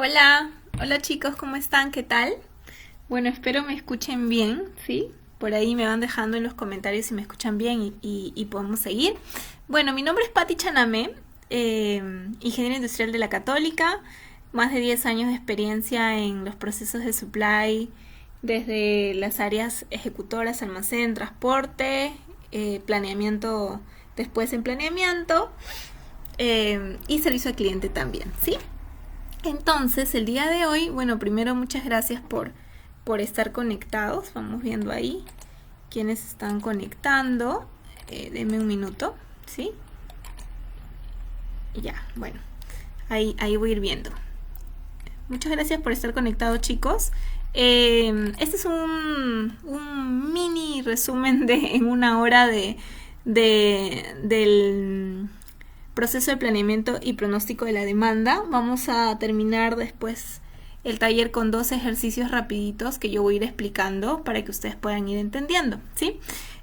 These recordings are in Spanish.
Hola, hola chicos, ¿cómo están? ¿Qué tal? Bueno, espero me escuchen bien, ¿sí? Por ahí me van dejando en los comentarios si me escuchan bien y podemos seguir. Bueno, mi nombre es Patti Chanamé, ingeniera industrial de la Católica, más de 10 años de experiencia en los procesos de supply, desde las áreas ejecutoras, almacén, transporte, planeamiento, después en planeamiento y servicio al cliente también, ¿sí? Entonces, el día de hoy, bueno, primero muchas gracias por estar conectados. Vamos viendo ahí quienes están conectando. Denme un minuto, ¿sí? Y ya, bueno, ahí voy a ir viendo. Muchas gracias por estar conectados, chicos. Este es un mini resumen en una hora del proceso de planeamiento y pronóstico de la demanda. Vamos a terminar después el taller con dos ejercicios rapiditos que yo voy a ir explicando para que ustedes puedan ir entendiendo, ¿sí?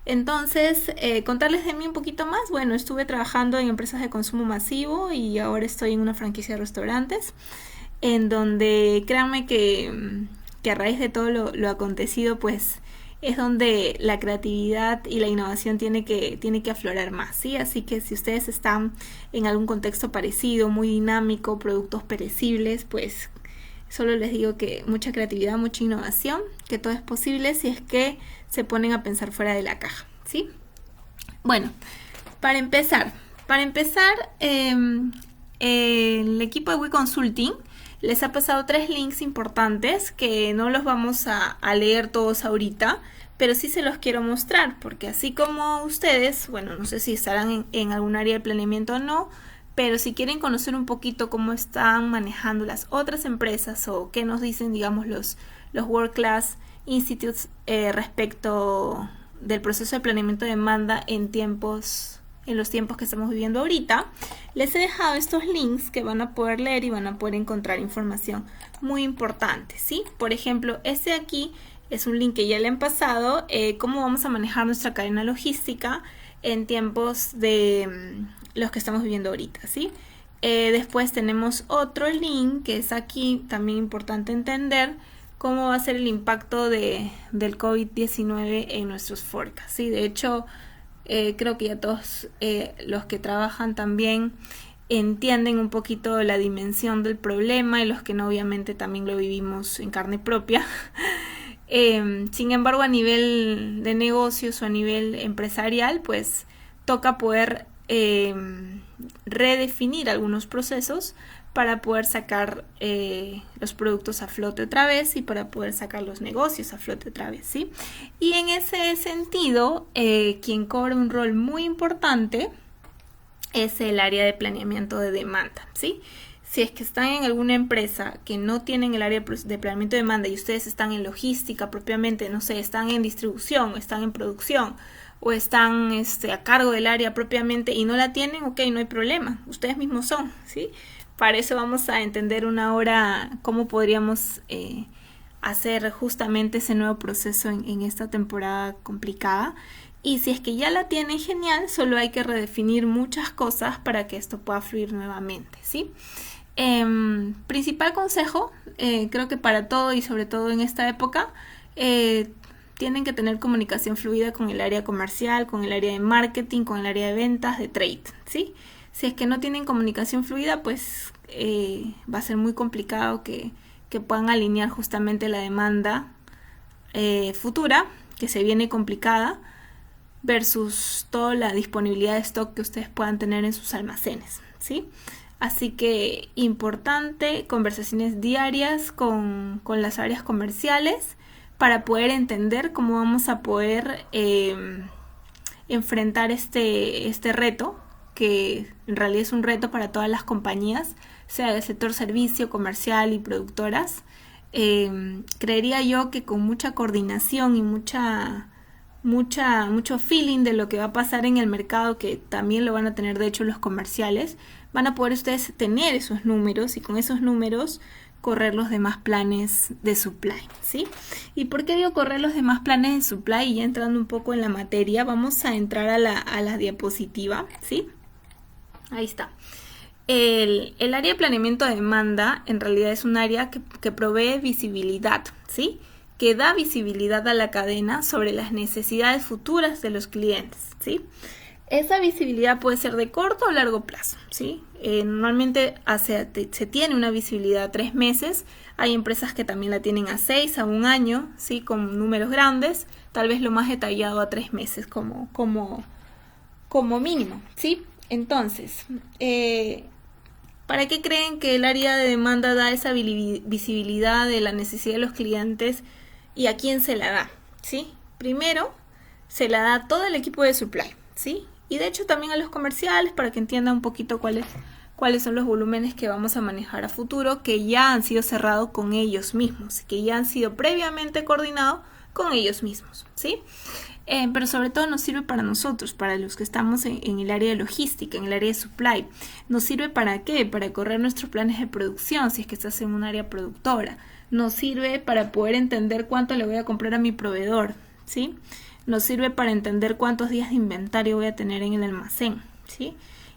Entonces, contarles de mí un poquito más. Bueno, estuve trabajando en empresas de consumo masivo y ahora estoy en una franquicia de restaurantes en donde créanme que a raíz de todo lo acontecido, pues es donde la creatividad y la innovación tiene que aflorar más, ¿sí? Así que si ustedes están en algún contexto parecido, muy dinámico, productos perecibles, pues solo les digo que mucha creatividad, mucha innovación, que todo es posible si es que se ponen a pensar fuera de la caja, ¿sí? Bueno, para empezar, el equipo de We Consulting les ha pasado 3 links importantes que no los vamos a leer todos ahorita, pero sí se los quiero mostrar, porque así como ustedes, bueno, no sé si estarán en algún área de planeamiento o no, pero si quieren conocer un poquito cómo están manejando las otras empresas o qué nos dicen, digamos, los World Class Institutes respecto del proceso de planeamiento de demanda en los tiempos que estamos viviendo ahorita, les he dejado estos links que van a poder leer y van a poder encontrar información muy importante, ¿sí? Por ejemplo, este de aquí es un link que ya le han pasado, cómo vamos a manejar nuestra cadena logística en tiempos de los que estamos viviendo ahorita, ¿sí? Después tenemos otro link que es aquí también importante entender cómo va a ser el impacto del COVID-19 en nuestros forecasts, ¿sí? De hecho, creo que ya todos los que trabajan también entienden un poquito la dimensión del problema y los que no obviamente también lo vivimos en carne propia. Sin embargo, a nivel de negocios o a nivel empresarial, pues toca poder redefinir algunos procesos para poder sacar los productos a flote otra vez y para poder sacar los negocios a flote otra vez, ¿sí? Y en ese sentido, quien cobra un rol muy importante es el área de planeamiento de demanda, ¿sí? Si es que están en alguna empresa que no tienen el área de planeamiento de demanda y ustedes están en logística propiamente, no sé, están en distribución, están en producción o están a cargo del área propiamente y no la tienen, ok, no hay problema, ustedes mismos son, ¿sí? Para eso vamos a entender una hora cómo podríamos hacer justamente ese nuevo proceso en esta temporada complicada. Y si es que ya la tienen, genial, solo hay que redefinir muchas cosas para que esto pueda fluir nuevamente, ¿sí? Principal consejo, creo que para todo y sobre todo en esta época, tienen que tener comunicación fluida con el área comercial, con el área de marketing, con el área de ventas, de trade, ¿sí? Si es que no tienen comunicación fluida, pues va a ser muy complicado que puedan alinear justamente la demanda futura, que se viene complicada, versus toda la disponibilidad de stock que ustedes puedan tener en sus almacenes, ¿sí? Así que importante, conversaciones diarias con las áreas comerciales para poder entender cómo vamos a poder enfrentar este reto, que en realidad es un reto para todas las compañías, sea del sector servicio, comercial y productoras. Creería yo que con mucha coordinación y mucho feeling de lo que va a pasar en el mercado, que también lo van a tener de hecho los comerciales, van a poder ustedes tener esos números y con esos números correr los demás planes de supply, ¿sí? ¿Y por qué digo correr los demás planes de supply? Y ya entrando un poco en la materia, vamos a entrar a la diapositiva, ¿sí? Ahí está. El área de planeamiento de demanda en realidad es un área que provee visibilidad, ¿sí? Que da visibilidad a la cadena sobre las necesidades futuras de los clientes, ¿sí? Esa visibilidad puede ser de corto o largo plazo, ¿sí? Normalmente se tiene una visibilidad a 3 meses. Hay empresas que también la tienen a 6, a 1 año, ¿sí? Con números grandes. Tal vez lo más detallado a 3 meses como mínimo, ¿sí? Entonces, ¿para qué creen que el área de demanda da esa visibilidad de la necesidad de los clientes y a quién se la da? ¿Sí? Primero, se la da a todo el equipo de supply, ¿sí? Y de hecho también a los comerciales para que entiendan un poquito cuáles son los volúmenes que vamos a manejar a futuro, que ya han sido cerrados con ellos mismos, que ya han sido previamente coordinados con ellos mismos, ¿sí? Pero sobre todo nos sirve para nosotros, para los que estamos en el área de logística, en el área de supply. ¿Nos sirve para qué? Para correr nuestros planes de producción, si es que estás en un área productora. Nos sirve para poder entender cuánto le voy a comprar a mi proveedor, ¿sí? Nos sirve para entender cuántos días de inventario voy a tener en el almacén, ¿sí?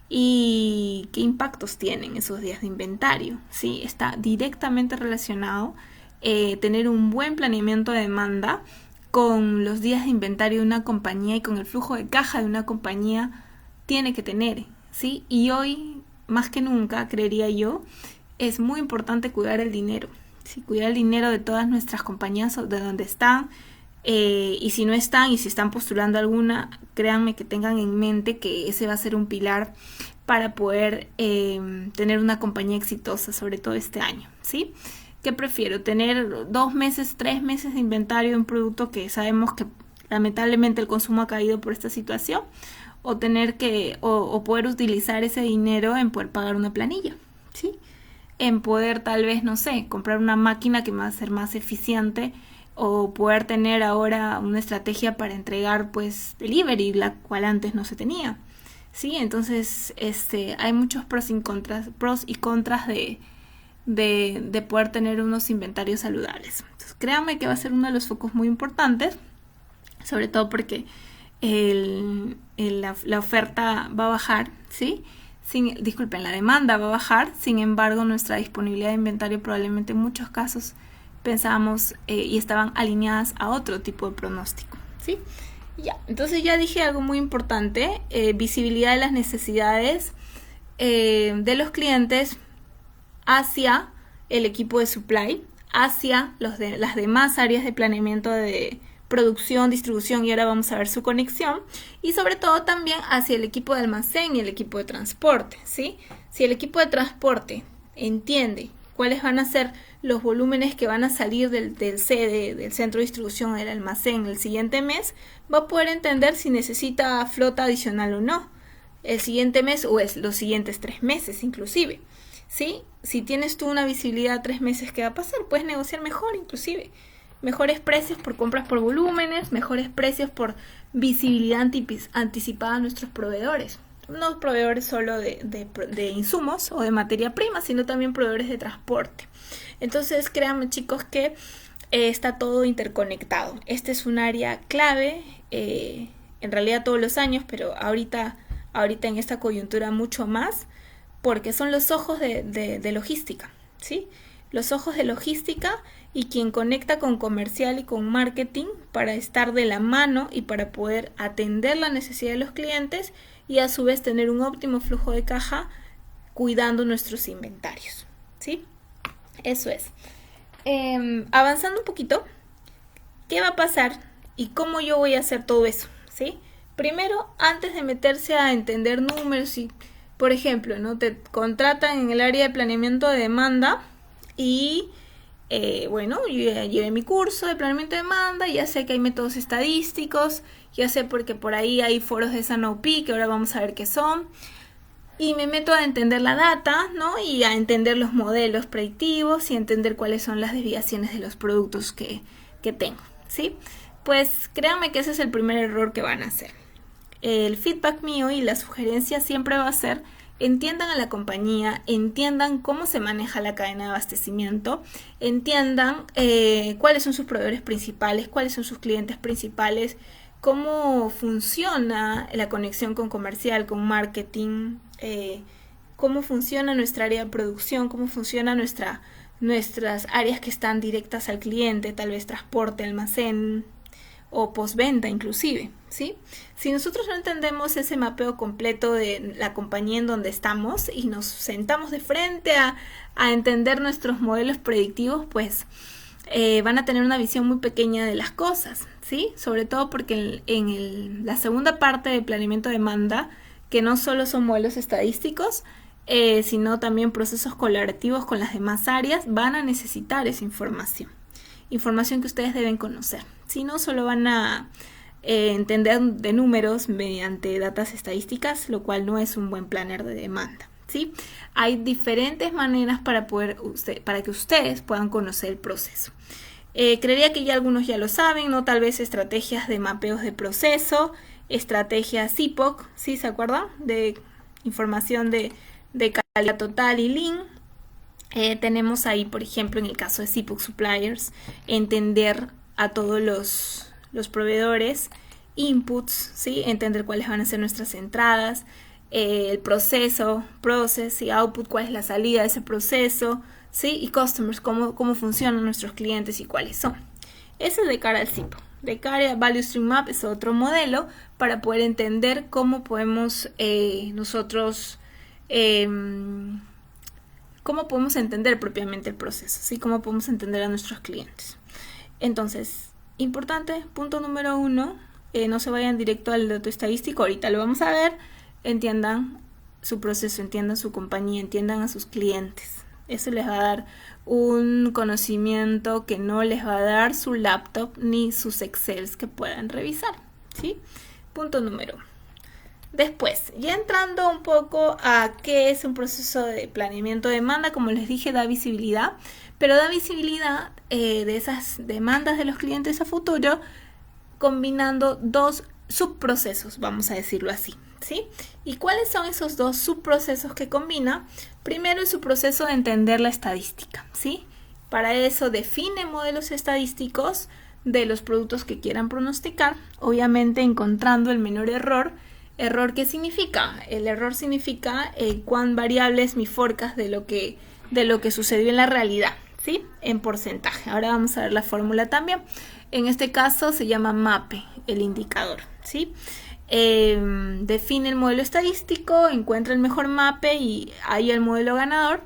Y qué impactos tienen esos días de inventario, ¿sí? Está directamente relacionado tener un buen planeamiento de demanda con los días de inventario de una compañía y con el flujo de caja de una compañía tiene que tener, ¿sí? Y hoy, más que nunca, creería yo, es muy importante cuidar el dinero, ¿sí? Cuidar el dinero de todas nuestras compañías, de donde están, y si no están y si están postulando alguna, créanme que tengan en mente que ese va a ser un pilar para poder tener una compañía exitosa, sobre todo este año, ¿sí? ¿Qué prefiero? ¿Tener 2 meses, 3 meses de inventario de un producto que sabemos que lamentablemente el consumo ha caído por esta situación? ¿O tener o poder utilizar ese dinero en poder pagar una planilla, ¿sí? En poder tal vez, no sé, comprar una máquina que me va a ser más eficiente, o poder tener ahora una estrategia para entregar pues delivery, la cual antes no se tenía, ¿sí? Entonces hay muchos pros y contras de poder tener unos inventarios saludables. Entonces, créanme que va a ser uno de los focos muy importantes, sobre todo porque la oferta va a bajar, ¿sí? Disculpen, la demanda va a bajar, sin embargo nuestra disponibilidad de inventario probablemente en muchos casos pensábamos y estaban alineadas a otro tipo de pronóstico, ¿sí? Ya, entonces ya dije algo muy importante, visibilidad de las necesidades de los clientes hacia el equipo de supply, hacia las demás áreas de planeamiento de producción, distribución, y ahora vamos a ver su conexión, y sobre todo también hacia el equipo de almacén y el equipo de transporte, ¿sí? Si el equipo de transporte entiende cuáles van a ser los volúmenes que van a salir del centro de distribución, del almacén el siguiente mes, va a poder entender si necesita flota adicional o no el siguiente mes o los siguientes 3 meses inclusive, ¿sí? Si tienes tú una visibilidad a 3 meses, ¿qué va a pasar? Puedes negociar mejor inclusive, mejores precios por compras por volúmenes, mejores precios por visibilidad anticipada a nuestros proveedores. No proveedores solo de insumos o de materia prima, sino también proveedores de transporte. Entonces, créanme chicos que está todo interconectado. Este es un área clave, en realidad todos los años, pero ahorita en esta coyuntura mucho más, porque son los ojos de logística, ¿sí? Los ojos de logística y quien conecta con comercial y con marketing para estar de la mano y para poder atender la necesidad de los clientes y a su vez tener un óptimo flujo de caja cuidando nuestros inventarios, ¿sí? Eso es. Avanzando un poquito, ¿qué va a pasar y cómo yo voy a hacer todo eso? ¿Sí? Primero, antes de meterse a entender números y, por ejemplo, ¿no? Te contratan en el área de planeamiento de demanda y bueno, yo ya llevé mi curso de planeamiento de demanda, ya sé que hay métodos estadísticos, ya sé porque por ahí hay foros de Sanopi que ahora vamos a ver qué son, y me meto a entender la data, ¿no? Y a entender los modelos predictivos y a entender cuáles son las desviaciones de los productos que tengo, ¿sí? Pues créanme que ese es el primer error que van a hacer. El feedback mío y la sugerencia siempre va a ser: entiendan a la compañía, entiendan cómo se maneja la cadena de abastecimiento, entiendan cuáles son sus proveedores principales, cuáles son sus clientes principales, cómo funciona la conexión con comercial, con marketing, cómo funciona nuestra área de producción, cómo funciona nuestras áreas que están directas al cliente, tal vez transporte, almacén o postventa inclusive, ¿sí? Si nosotros no entendemos ese mapeo completo de la compañía en donde estamos y nos sentamos de frente a entender nuestros modelos predictivos, pues van a tener una visión muy pequeña de las cosas, ¿sí? Sobre todo porque la segunda parte del planeamiento de demanda, que no solo son modelos estadísticos, sino también procesos colaborativos con las demás áreas, van a necesitar esa información que ustedes deben conocer. Si no, solo van a entender de números mediante datas estadísticas, lo cual no es un buen planner de demanda, ¿sí? Hay diferentes maneras para que ustedes puedan conocer el proceso. Creería que ya algunos ya lo saben, ¿no? Tal vez estrategias de mapeos de proceso, estrategias CIPOC, ¿sí? ¿Se acuerdan? De información de calidad total y Lean. Tenemos ahí, por ejemplo, en el caso de CIPOC Suppliers, entender a todos los proveedores, inputs, ¿sí? Entender cuáles van a ser nuestras entradas, el proceso, process y output, cuál es la salida de ese proceso, ¿sí? Y customers, cómo funcionan nuestros clientes y cuáles son. Eso es de cara al CIPO. De cara al Value Stream Map es otro modelo para poder entender cómo podemos nosotros cómo podemos entender propiamente el proceso, ¿sí? Cómo podemos entender a nuestros clientes. Entonces, importante, punto número 1, no se vayan directo al dato estadístico, ahorita lo vamos a ver. Entiendan su proceso, entiendan su compañía, entiendan a sus clientes. Eso les va a dar un conocimiento que no les va a dar su laptop ni sus Excels que puedan revisar, ¿sí? Punto número 1. Después, ya entrando un poco a qué es un proceso de planeamiento de demanda, como les dije, da visibilidad, pero da visibilidad de esas demandas de los clientes a futuro, combinando dos subprocesos, vamos a decirlo así, ¿sí? ¿Y cuáles son esos dos subprocesos que combina? Primero, el subproceso de entender la estadística, ¿sí? Para eso define modelos estadísticos de los productos que quieran pronosticar, obviamente encontrando el menor error. ¿Error qué significa? El error significa cuán variable es mi forecast de lo que sucedió en la realidad, ¿sí? En porcentaje. Ahora vamos a ver la fórmula también. En este caso se llama MAPE, el indicador, ¿sí? Define el modelo estadístico, encuentra el mejor MAPE y ahí el modelo ganador.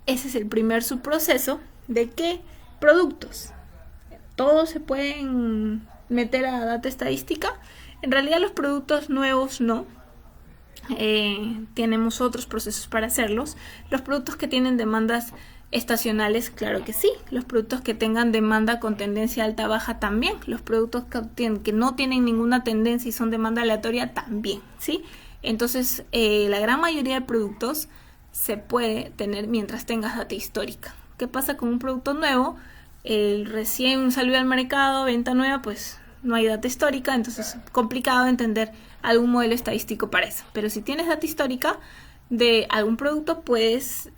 Ese es el primer subproceso. ¿De qué? Productos. Todos se pueden meter a data estadística. En realidad los productos nuevos no. Tenemos otros procesos para hacerlos. Los productos que tienen demandas estacionales, claro que sí. Los productos que tengan demanda con tendencia alta-baja también. Los productos que no tienen ninguna tendencia y son demanda aleatoria también, ¿sí? Entonces, la gran mayoría de productos se puede tener mientras tengas data histórica. ¿Qué pasa con un producto nuevo? Recién salió al mercado, venta nueva, pues no hay data histórica, entonces es complicado entender algún modelo estadístico para eso. Pero si tienes data histórica de algún producto, puedes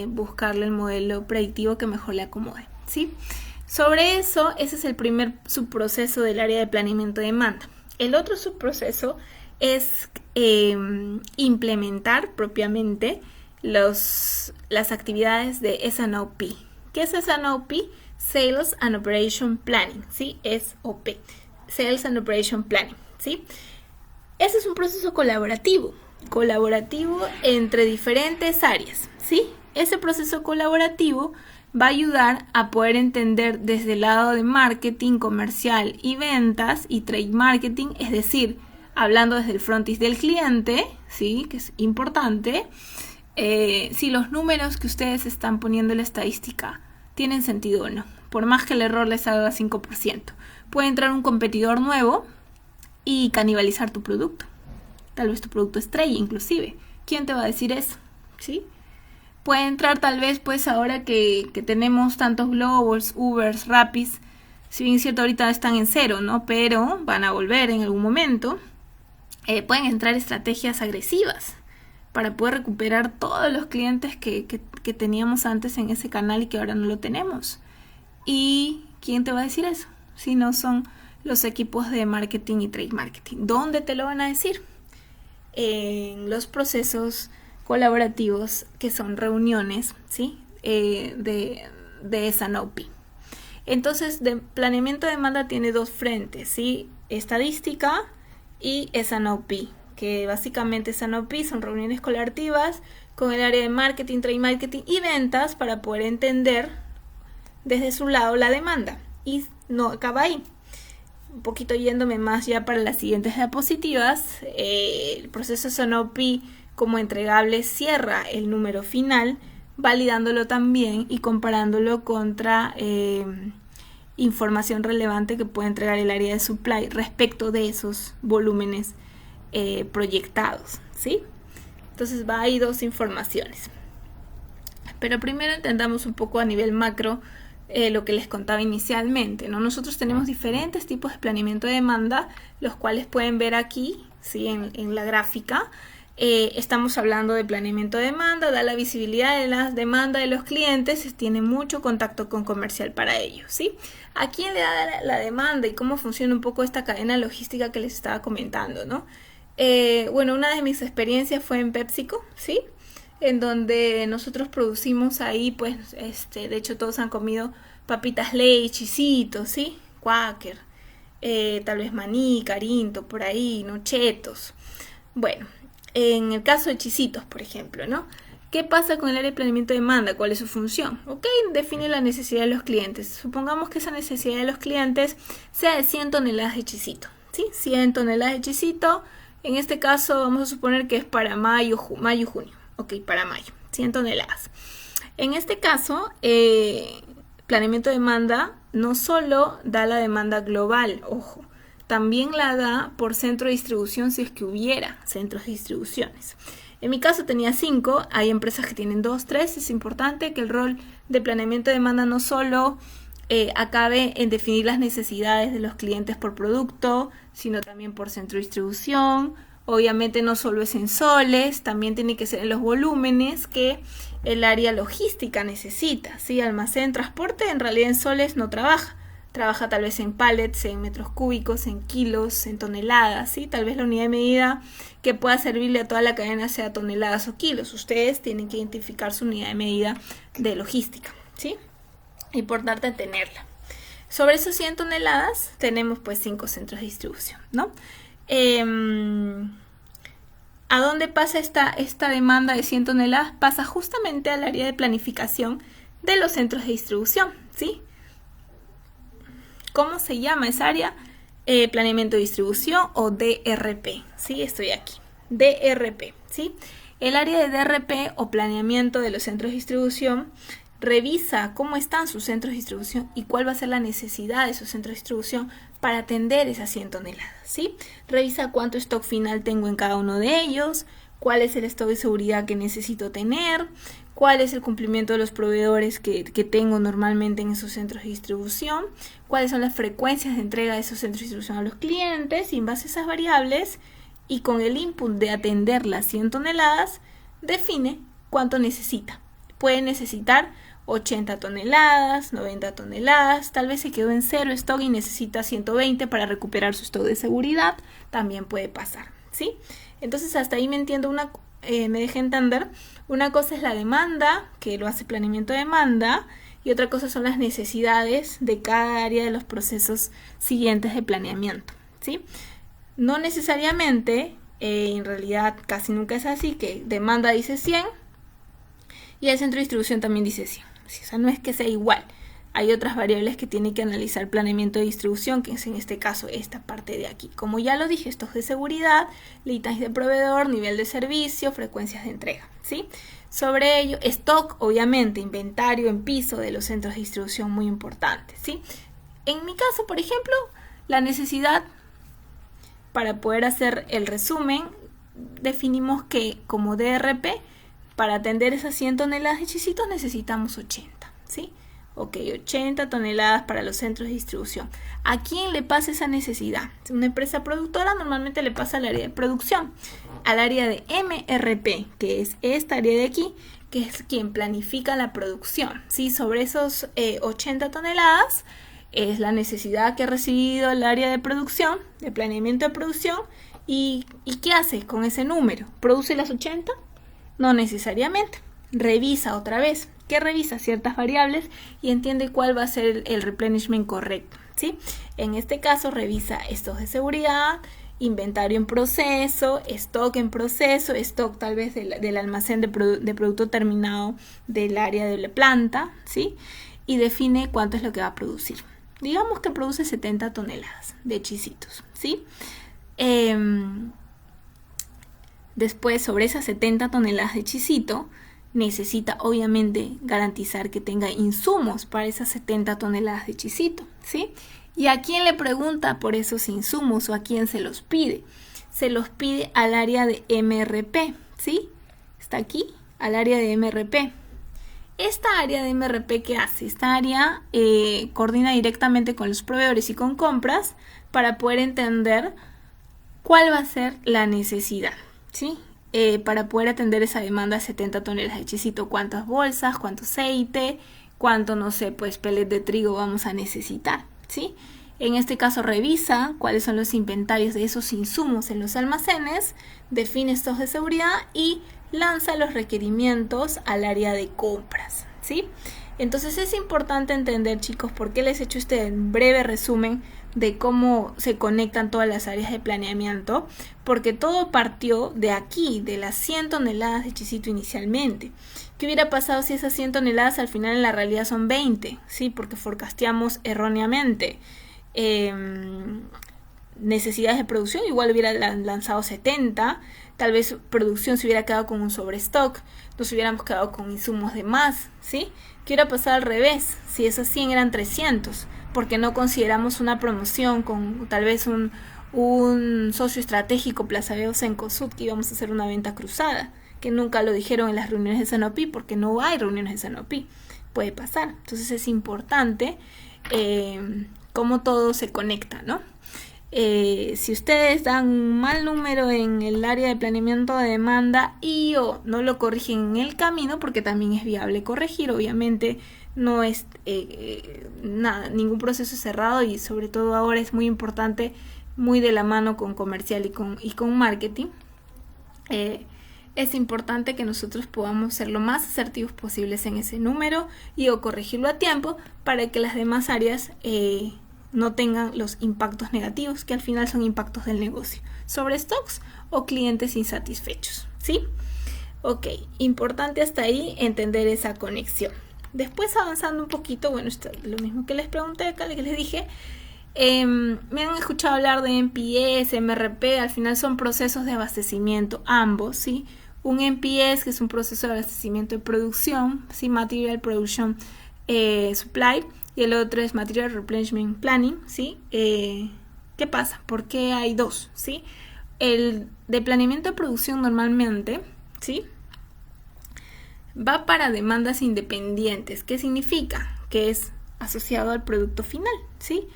buscarle el modelo predictivo que mejor le acomode, ¿sí? Sobre eso, ese es el primer subproceso del área de planeamiento de demanda. El otro subproceso es implementar propiamente las actividades de S&OP. ¿Qué es S&OP? Sales and Operation Planning, ¿sí? SOP. Sales and Operation Planning, ¿sí? Ese es un proceso colaborativo entre diferentes áreas, ¿sí? Ese proceso colaborativo va a ayudar a poder entender desde el lado de marketing, comercial y ventas y trade marketing, es decir, hablando desde el frontis del cliente, ¿sí? Que es importante, si los números que ustedes están poniendo en la estadística tienen sentido o no, por más que el error les salga 5%. Puede entrar un competidor nuevo y canibalizar tu producto. Tal vez tu producto estrella, inclusive. ¿Quién te va a decir eso? ¿Sí? Puede entrar tal vez, pues ahora que tenemos tantos Globals, Ubers, Rapis, si bien es cierto ahorita están en cero, ¿no? Pero van a volver en algún momento. Pueden entrar estrategias agresivas para poder recuperar todos los clientes que teníamos antes en ese canal y que ahora no lo tenemos. ¿Y quién te va a decir eso? Si no son los equipos de marketing y trade marketing. ¿Dónde te lo van a decir? En los procesos colaborativos, que son reuniones, ¿sí? De S&OP. Entonces, de planeamiento de demanda tiene dos frentes, ¿sí? Estadística y S&OP, que básicamente S&OP son reuniones colaborativas con el área de marketing, trade marketing y ventas para poder entender desde su lado la demanda. Y no acaba ahí. Un poquito yéndome más ya para las siguientes diapositivas, el proceso S&OP como entregable cierra el número final, validándolo también y comparándolo contra información relevante que puede entregar el área de supply respecto de esos volúmenes proyectados, ¿sí? Entonces va ahí dos informaciones. Pero primero entendamos un poco a nivel macro lo que les contaba inicialmente, ¿no? Nosotros tenemos diferentes tipos de planeamiento de demanda, los cuales pueden ver aquí, ¿sí? en la gráfica. Estamos hablando de planeamiento de demanda, da la visibilidad de las demandas de los clientes, tiene mucho contacto con comercial para ello, ¿sí? ¿A quién le da la demanda y cómo funciona un poco esta cadena logística que les estaba comentando, ¿no? Bueno, una de mis experiencias fue en PepsiCo, ¿sí? En donde nosotros producimos ahí, pues, de hecho todos han comido papitas Lay's, Chisitos, ¿sí? Quaker, tal vez Maní, Carinto, por ahí, ¿no? Chetos. Bueno, en el caso de Chisitos, por ejemplo, ¿no? ¿Qué pasa con el área de planeamiento de demanda? ¿Cuál es su función? Ok, define la necesidad de los clientes. Supongamos que esa necesidad de los clientes sea de 100 toneladas de Chisito, ¿sí? 100 toneladas de Chisito. En este caso vamos a suponer que es para mayo, junio. Ok, para mayo, 100 toneladas. En este caso, planeamiento de demanda no solo da la demanda global, ojo, también la da por centro de distribución si es que hubiera centros de distribuciones. En mi caso tenía 5, hay empresas que tienen 2, 3. Es importante que el rol de planeamiento de demanda no solo acabe en definir las necesidades de los clientes por producto, sino también por centro de distribución. Obviamente no solo es en soles, también tiene que ser en los volúmenes que el área logística necesita, ¿sí? Almacén, transporte, en realidad en soles no trabaja. Trabaja tal vez en pallets, en metros cúbicos, en kilos, en toneladas, ¿sí? Tal vez la unidad de medida que pueda servirle a toda la cadena sea toneladas o kilos. Ustedes tienen que identificar su unidad de medida de logística, ¿sí? Importante tenerla. Sobre esas 100 toneladas tenemos pues 5 centros de distribución, ¿no? ¿A dónde pasa esta demanda de 100 toneladas? Pasa justamente al área de planificación de los centros de distribución, ¿sí? ¿Cómo se llama esa área? Planeamiento de distribución o DRP, ¿sí? Estoy aquí. DRP, ¿sí? El área de DRP o planeamiento de los centros de distribución revisa cómo están sus centros de distribución y cuál va a ser la necesidad de esos centros de distribución para atender esas 100 toneladas, ¿sí? Revisa cuánto stock final tengo en cada uno de ellos, cuál es el stock de seguridad que necesito tener, cuál es el cumplimiento de los proveedores que tengo normalmente en esos centros de distribución, cuáles son las frecuencias de entrega de esos centros de distribución a los clientes, y en base a esas variables y con el input de atender las 100 toneladas, define cuánto necesita. Puede necesitar 80 toneladas, 90 toneladas, tal vez se quedó en cero stock y necesita 120 para recuperar su stock de seguridad, también puede pasar, ¿sí? Entonces hasta ahí me entiendo me dejé entender. Una cosa es la demanda, que lo hace planeamiento de demanda, y otra cosa son las necesidades de cada área de los procesos siguientes de planeamiento, ¿sí? No necesariamente, en realidad casi nunca es así, que demanda dice 100 y el centro de distribución también dice 100. O sea, no es que sea igual. Hay otras variables que tiene que analizar el planeamiento de distribución, que es en este caso esta parte de aquí. Como ya lo dije, stock de seguridad, lead times de proveedor, nivel de servicio, frecuencias de entrega, ¿sí? Sobre ello, stock, obviamente, inventario en piso de los centros de distribución, muy importante, ¿sí? En mi caso, por ejemplo, la necesidad, para poder hacer el resumen, definimos que como DRP, para atender esas 100 toneladas de Chisitos necesitamos 80, ¿sí? Ok, 80 toneladas para los centros de distribución. ¿A quién le pasa esa necesidad? Una empresa productora normalmente le pasa al área de producción, al área de MRP, que es esta área de aquí, que es quien planifica la producción, ¿sí? Sobre esos 80 toneladas es la necesidad que ha recibido el área de producción, de planeamiento de producción, y ¿qué hace con ese número? ¿Produce las 80? No necesariamente. Revisa otra vez. ¿Qué revisa? Ciertas variables y entiende cuál va a ser el replenishment correcto, ¿sí? En este caso revisa stocks de seguridad, inventario en proceso, stock en proceso, stock tal vez del almacén de producto terminado del área de la planta, ¿sí? Y define cuánto es lo que va a producir. Digamos que produce 70 toneladas de chisitos, ¿sí? Después, sobre esas 70 toneladas de chisito, necesita obviamente garantizar que tenga insumos para esas 70 toneladas de chisito, ¿sí? ¿Y a quién le pregunta por esos insumos o a quién se los pide? Se los pide al área de MRP, ¿sí? Está aquí, al área de MRP. Esta área de MRP, ¿qué hace? Esta área coordina directamente con los proveedores y con compras para poder entender cuál va a ser la necesidad, ¿sí? Para poder atender esa demanda de 70 toneladas de chisito, cuántas bolsas, cuánto aceite, cuánto, no sé, pues pellet de trigo vamos a necesitar, ¿sí? En este caso revisa cuáles son los inventarios de esos insumos en los almacenes, define stocks de seguridad y lanza los requerimientos al área de compras, ¿sí? Entonces es importante entender, chicos, por qué les he hecho este breve resumen de cómo se conectan todas las áreas de planeamiento, porque todo partió de aquí, de las 100 toneladas de chisito inicialmente. ¿Qué hubiera pasado si esas 100 toneladas al final en la realidad son 20? ¿Sí? Porque forecasteamos erróneamente. Necesidades de producción, igual hubiera lanzado 70, tal vez producción se hubiera quedado con un sobrestock, nos hubiéramos quedado con insumos de más, ¿sí? ¿Qué hubiera pasado al revés? Si esas 100 eran 300, porque no consideramos una promoción con tal vez un socio estratégico, Plaza Veo Cencosud, que íbamos a hacer una venta cruzada, que nunca lo dijeron en las reuniones de Sanopi, porque no hay reuniones de Sanopi, puede pasar. Entonces es importante cómo todo se conecta, ¿no? Si ustedes dan un mal número en el área de planeamiento de demanda y o no lo corrigen en el camino, porque también es viable corregir, obviamente no es ningún proceso cerrado y sobre todo ahora es muy importante, muy de la mano con comercial y con marketing. Es importante que nosotros podamos ser lo más asertivos posibles en ese número y o corregirlo a tiempo para que las demás áreas no tengan los impactos negativos, que al final son impactos del negocio, sobre stocks o clientes insatisfechos, ¿sí? Ok, importante hasta ahí entender esa conexión. Después avanzando un poquito, bueno, esto es lo mismo que les pregunté acá, que les dije, me han escuchado hablar de MPS, MRP, al final son procesos de abastecimiento, ambos, ¿sí? Un MPS, que es un proceso de abastecimiento de producción, ¿sí? Material Production Supply, y el otro es Material Replenishment Planning, ¿sí? ¿Qué pasa? ¿Por qué hay dos? ¿Sí? El de planeamiento de producción normalmente, ¿sí? Va para demandas independientes. ¿Qué significa? Que es asociado al producto final, ¿sí?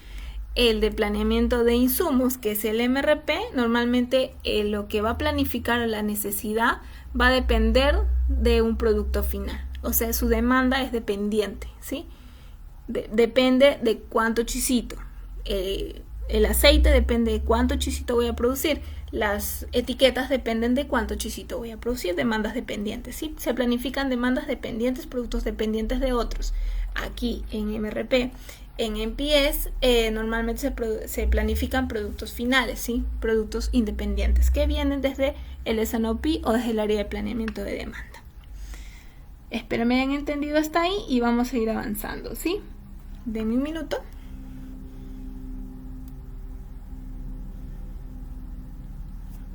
El de planeamiento de insumos, que es el MRP, normalmente lo que va a planificar la necesidad va a depender de un producto final. O sea, su demanda es dependiente, ¿sí? Depende de cuánto chisito. El aceite depende de cuánto chisito voy a producir. Las etiquetas dependen de cuánto chisito voy a producir. Demandas dependientes, ¿sí? Se planifican demandas dependientes, productos dependientes de otros. Aquí en MRP, en MPS, normalmente se planifican productos finales, ¿sí? Productos independientes que vienen desde el S&OP o desde el área de planeamiento de demanda. Espero me hayan entendido hasta ahí y vamos a ir avanzando, ¿sí? Denme un minuto.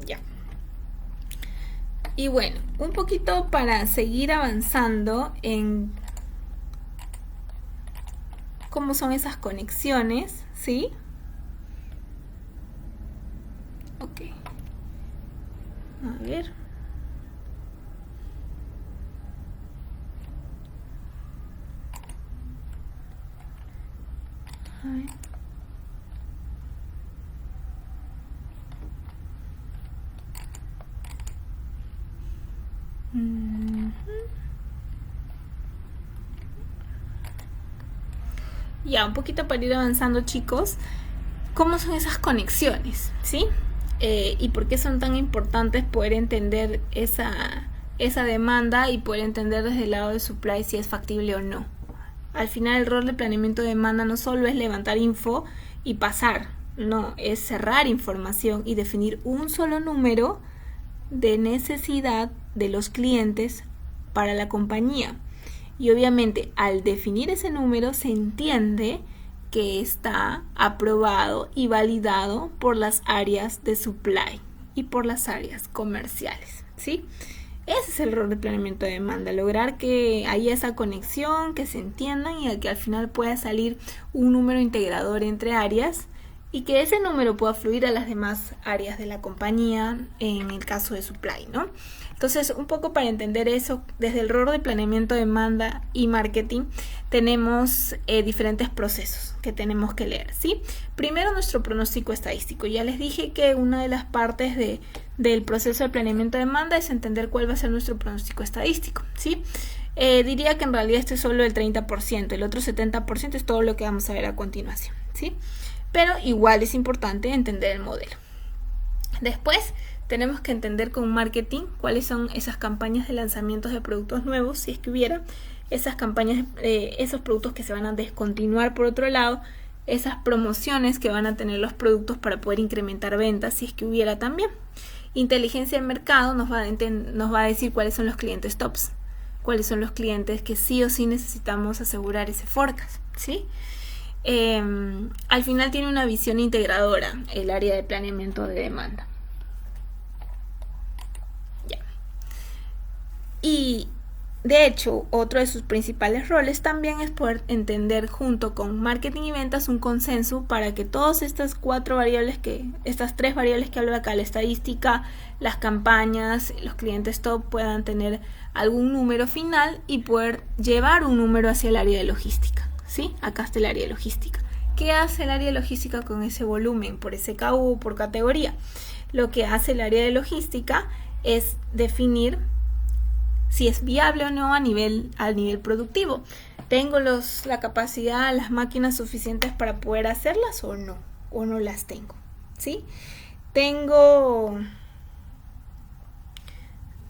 Ya. Y bueno, un poquito para seguir avanzando en cómo son esas conexiones, ¿sí? Ok. A ver. Ya, un poquito para ir avanzando, chicos. ¿Cómo son esas conexiones? ¿Sí? Y por qué son tan importantes poder entender esa demanda y poder entender desde el lado de supply si es factible o no. Al final el rol de planeamiento de demanda no solo es levantar info y pasar, no, es cerrar información y definir un solo número de necesidad de los clientes para la compañía. Y obviamente al definir ese número se entiende que está aprobado y validado por las áreas de supply y por las áreas comerciales, ¿sí? Ese es el rol de planeamiento de demanda, lograr que haya esa conexión, que se entiendan y que al final pueda salir un número integrador entre áreas y que ese número pueda fluir a las demás áreas de la compañía en el caso de supply, ¿no? Entonces, un poco para entender eso, desde el rol de planeamiento de demanda y marketing, tenemos diferentes procesos que tenemos que leer, ¿sí? Primero, nuestro pronóstico estadístico. Ya les dije que una de las partes del proceso de planeamiento de demanda es entender cuál va a ser nuestro pronóstico estadístico, ¿sí? Diría que en realidad este es solo el 30%, el otro 70% es todo lo que vamos a ver a continuación, ¿sí? Pero igual es importante entender el modelo. Después, tenemos que entender con marketing cuáles son esas campañas de lanzamientos de productos nuevos, si es que hubiera, esas campañas, esos productos que se van a descontinuar por otro lado, esas promociones que van a tener los productos para poder incrementar ventas, si es que hubiera también. Inteligencia del mercado nos va a decir cuáles son los clientes tops, cuáles son los clientes que sí o sí necesitamos asegurar ese forecast, ¿sí? Al final tiene una visión integradora el área de planeamiento de demanda. Y de hecho, otro de sus principales roles también es poder entender junto con marketing y ventas un consenso para que todas estas tres variables que hablo acá, la estadística, las campañas, los clientes top, puedan tener algún número final y poder llevar un número hacia el área de logística, ¿sí? Acá está el área de logística. ¿Qué hace el área de logística con ese volumen, por SKU, por categoría? Lo que hace el área de logística es definir si es viable o no a nivel productivo. ¿Tengo la capacidad, las máquinas suficientes para poder hacerlas o no las tengo? ¿Sí? ¿Tengo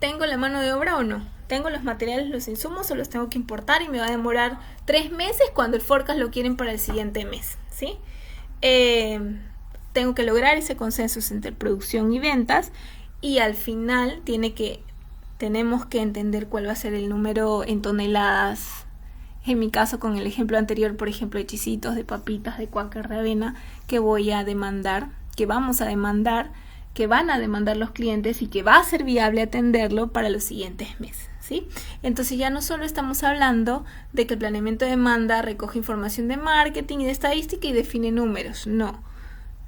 la mano de obra o no? ¿Tengo los materiales, los insumos o los tengo que importar y me va a demorar 3 meses cuando el forecast lo quieren para el siguiente mes? ¿Sí? Tengo que lograr ese consenso entre producción y ventas y al final tenemos que entender cuál va a ser el número en toneladas. En mi caso, con el ejemplo anterior, por ejemplo, de chisitos, de papitas, de Quaker, de avena, que vamos a demandar, que van a demandar los clientes y que va a ser viable atenderlo para los siguientes meses, ¿sí? Entonces ya no solo estamos hablando de que el planeamiento de demanda recoge información de marketing y de estadística y define números, no.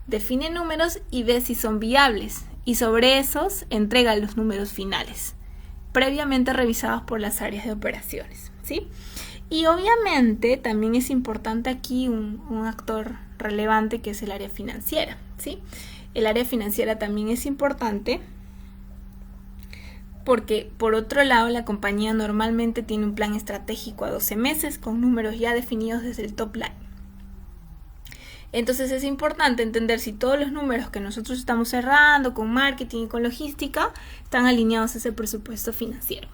Define números y ve si son viables y sobre esos entrega los números finales, previamente revisados por las áreas de operaciones, ¿sí? Y obviamente también es importante aquí un actor relevante que es el área financiera, ¿sí? El área financiera también es importante porque, por otro lado, la compañía normalmente tiene un plan estratégico a 12 meses con números ya definidos desde el top line. Entonces es importante entender si todos los números que nosotros estamos cerrando con marketing y con logística están alineados a ese presupuesto financiero.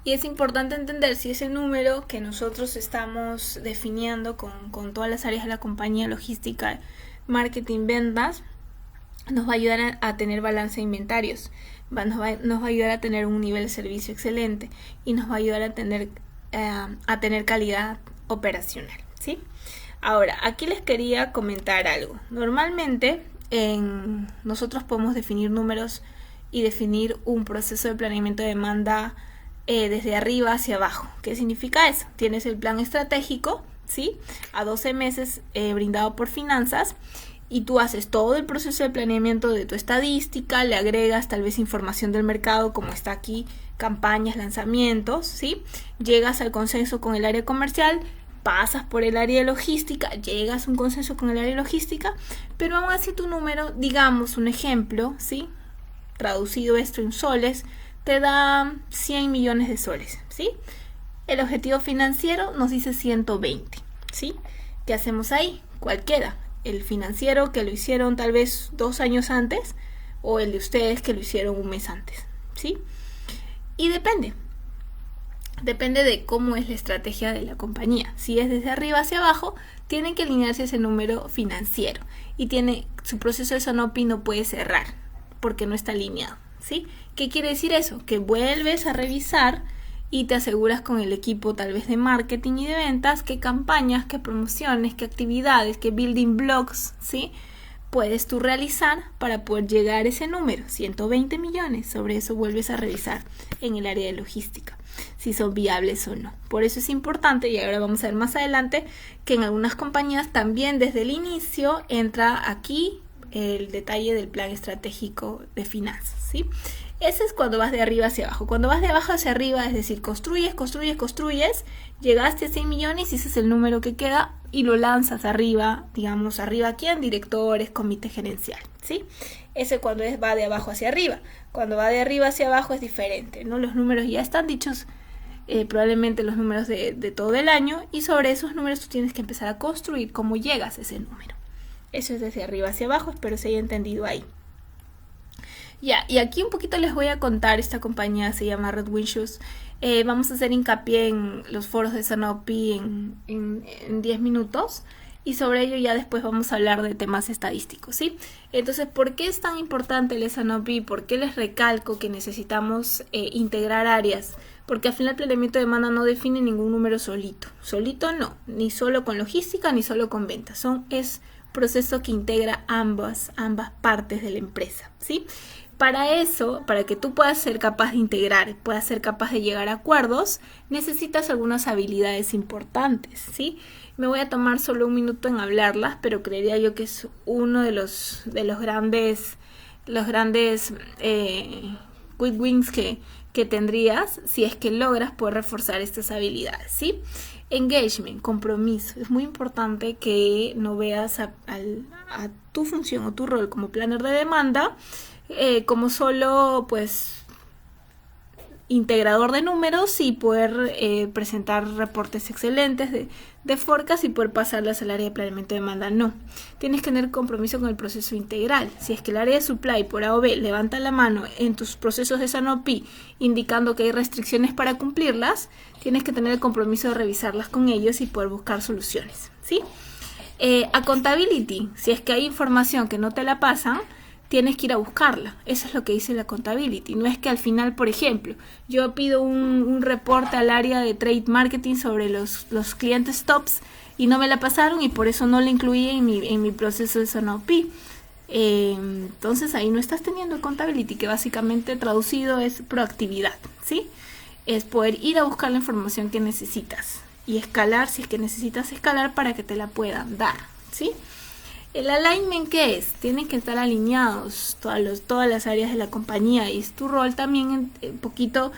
Y es importante entender si ese número que nosotros estamos definiendo con todas las áreas de la compañía, logística, marketing, ventas, nos va a ayudar a tener balance de inventarios, nos va a ayudar a tener un nivel de servicio excelente y nos va a ayudar a tener calidad operacional, ¿sí? Ahora, aquí les quería comentar algo. Normalmente nosotros podemos definir números y definir un proceso de planeamiento de demanda desde arriba hacia abajo. ¿Qué significa eso? Tienes el plan estratégico, ¿sí? A 12 meses brindado por finanzas y tú haces todo el proceso de planeamiento de tu estadística, le agregas tal vez información del mercado como está aquí, campañas, lanzamientos, ¿sí? Llegas al consenso con el área comercial, pasas por el área de logística, llegas a un consenso con el área de logística, pero aún así tu número, digamos un ejemplo, ¿sí? Traducido esto en soles, te da 100 millones de soles, ¿sí? El objetivo financiero nos dice 120, ¿sí? ¿Qué hacemos ahí? Cualquiera. El financiero que lo hicieron tal vez 2 años antes o el de ustedes que lo hicieron un mes antes, ¿sí? Y depende de cómo es la estrategia de la compañía. Si es desde arriba hacia abajo, tienen que alinearse ese número financiero y su proceso de Sanopi no puede cerrar porque no está alineado, ¿sí? ¿Qué quiere decir eso? Que vuelves a revisar y te aseguras con el equipo tal vez de marketing y de ventas qué campañas, qué promociones, qué actividades, qué building blocks, ¿sí? Puedes tú realizar para poder llegar a ese número, 120 millones. Sobre eso vuelves a revisar en el área de logística, si son viables o no. Por eso es importante, y ahora vamos a ver más adelante, que en algunas compañías también desde el inicio entra aquí el detalle del plan estratégico de finanzas, ¿sí? Ese es cuando vas de arriba hacia abajo. Cuando vas de abajo hacia arriba, es decir, construyes, llegaste a 100 millones y ese es el número que queda y lo lanzas arriba, digamos, arriba aquí en directores, comité gerencial, ¿sí? Ese cuando va de abajo hacia arriba. Cuando va de arriba hacia abajo es diferente, ¿no? Los números ya están dichos, probablemente los números de todo el año, y sobre esos números tú tienes que empezar a construir cómo llegas a ese número. Eso es desde arriba hacia abajo, espero se haya entendido ahí. Ya, y aquí un poquito les voy a contar, esta compañía se llama Red Wing Shoes. Vamos a hacer hincapié en los foros de Sanopi en 10 minutos y sobre ello ya después vamos a hablar de temas estadísticos, ¿sí? Entonces, ¿por qué es tan importante el Sanopi? ¿Por qué les recalco que necesitamos integrar áreas? Porque al final el planeamiento de demanda no define ningún número solito. Solito no, ni solo con logística ni solo con ventas. Es proceso que integra ambas partes de la empresa, ¿sí? Para eso, para que tú puedas ser capaz de integrar, puedas ser capaz de llegar a acuerdos, necesitas algunas habilidades importantes, ¿sí? Me voy a tomar solo un minuto en hablarlas, pero creería yo que es uno de los grandes quick wins que tendrías si es que logras poder reforzar estas habilidades, ¿sí? Engagement, compromiso. Es muy importante que no veas a tu función o tu rol como planner de demanda como solo pues integrador de números y poder presentar reportes excelentes de forecast y poder pasarlas al área de planeamiento de demanda. No, tienes que tener compromiso con el proceso integral. Si es que el área de supply por A o B levanta la mano en tus procesos de Sanopi indicando que hay restricciones para cumplirlas, tienes que tener el compromiso de revisarlas con ellos y poder buscar soluciones, ¿sí? Accountability, si es que hay información que no te la pasan, tienes que ir a buscarla. Eso es lo que dice la accountability. No es que al final, por ejemplo, yo pido un reporte al área de trade marketing sobre los clientes tops y no me la pasaron y por eso no la incluí en mi proceso de Sanopi. Entonces ahí no estás teniendo accountability, que básicamente traducido es proactividad, ¿sí? Es poder ir a buscar la información que necesitas y escalar si es que necesitas escalar para que te la puedan dar, ¿sí? El alignment, ¿qué es? Tienen que estar alineados todas las áreas de la compañía y es tu rol también un poquito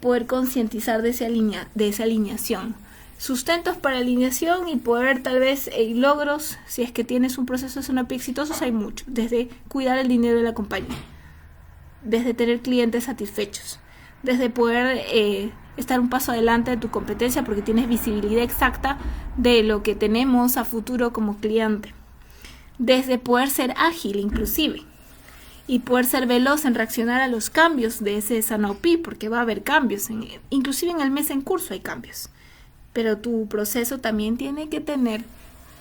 poder concientizar de esa alineación. Sustentos para alineación y poder tal vez logros, si es que tienes un proceso de Sanopi exitosos, hay mucho. Desde cuidar el dinero de la compañía, desde tener clientes satisfechos, desde poder estar un paso adelante de tu competencia porque tienes visibilidad exacta de lo que tenemos a futuro como cliente. Desde poder ser ágil inclusive y poder ser veloz en reaccionar a los cambios de ese Sanopi, porque va a haber cambios, inclusive en el mes en curso hay cambios, pero tu proceso también tiene que tener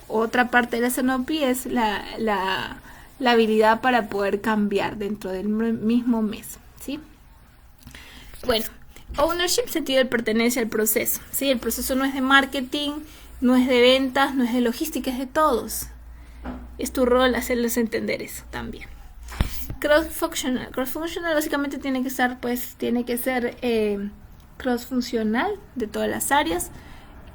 otra parte de la Sanopi, es la habilidad para poder cambiar dentro del mismo mes, ¿sí? Bueno, ownership, sentido de pertenencia al proceso, ¿sí? El proceso no es de marketing, no es de ventas, no es de logística, es de todos. Es tu rol hacerles entender eso también. Cross-functional. Cross-functional básicamente tiene que ser cross-funcional de todas las áreas.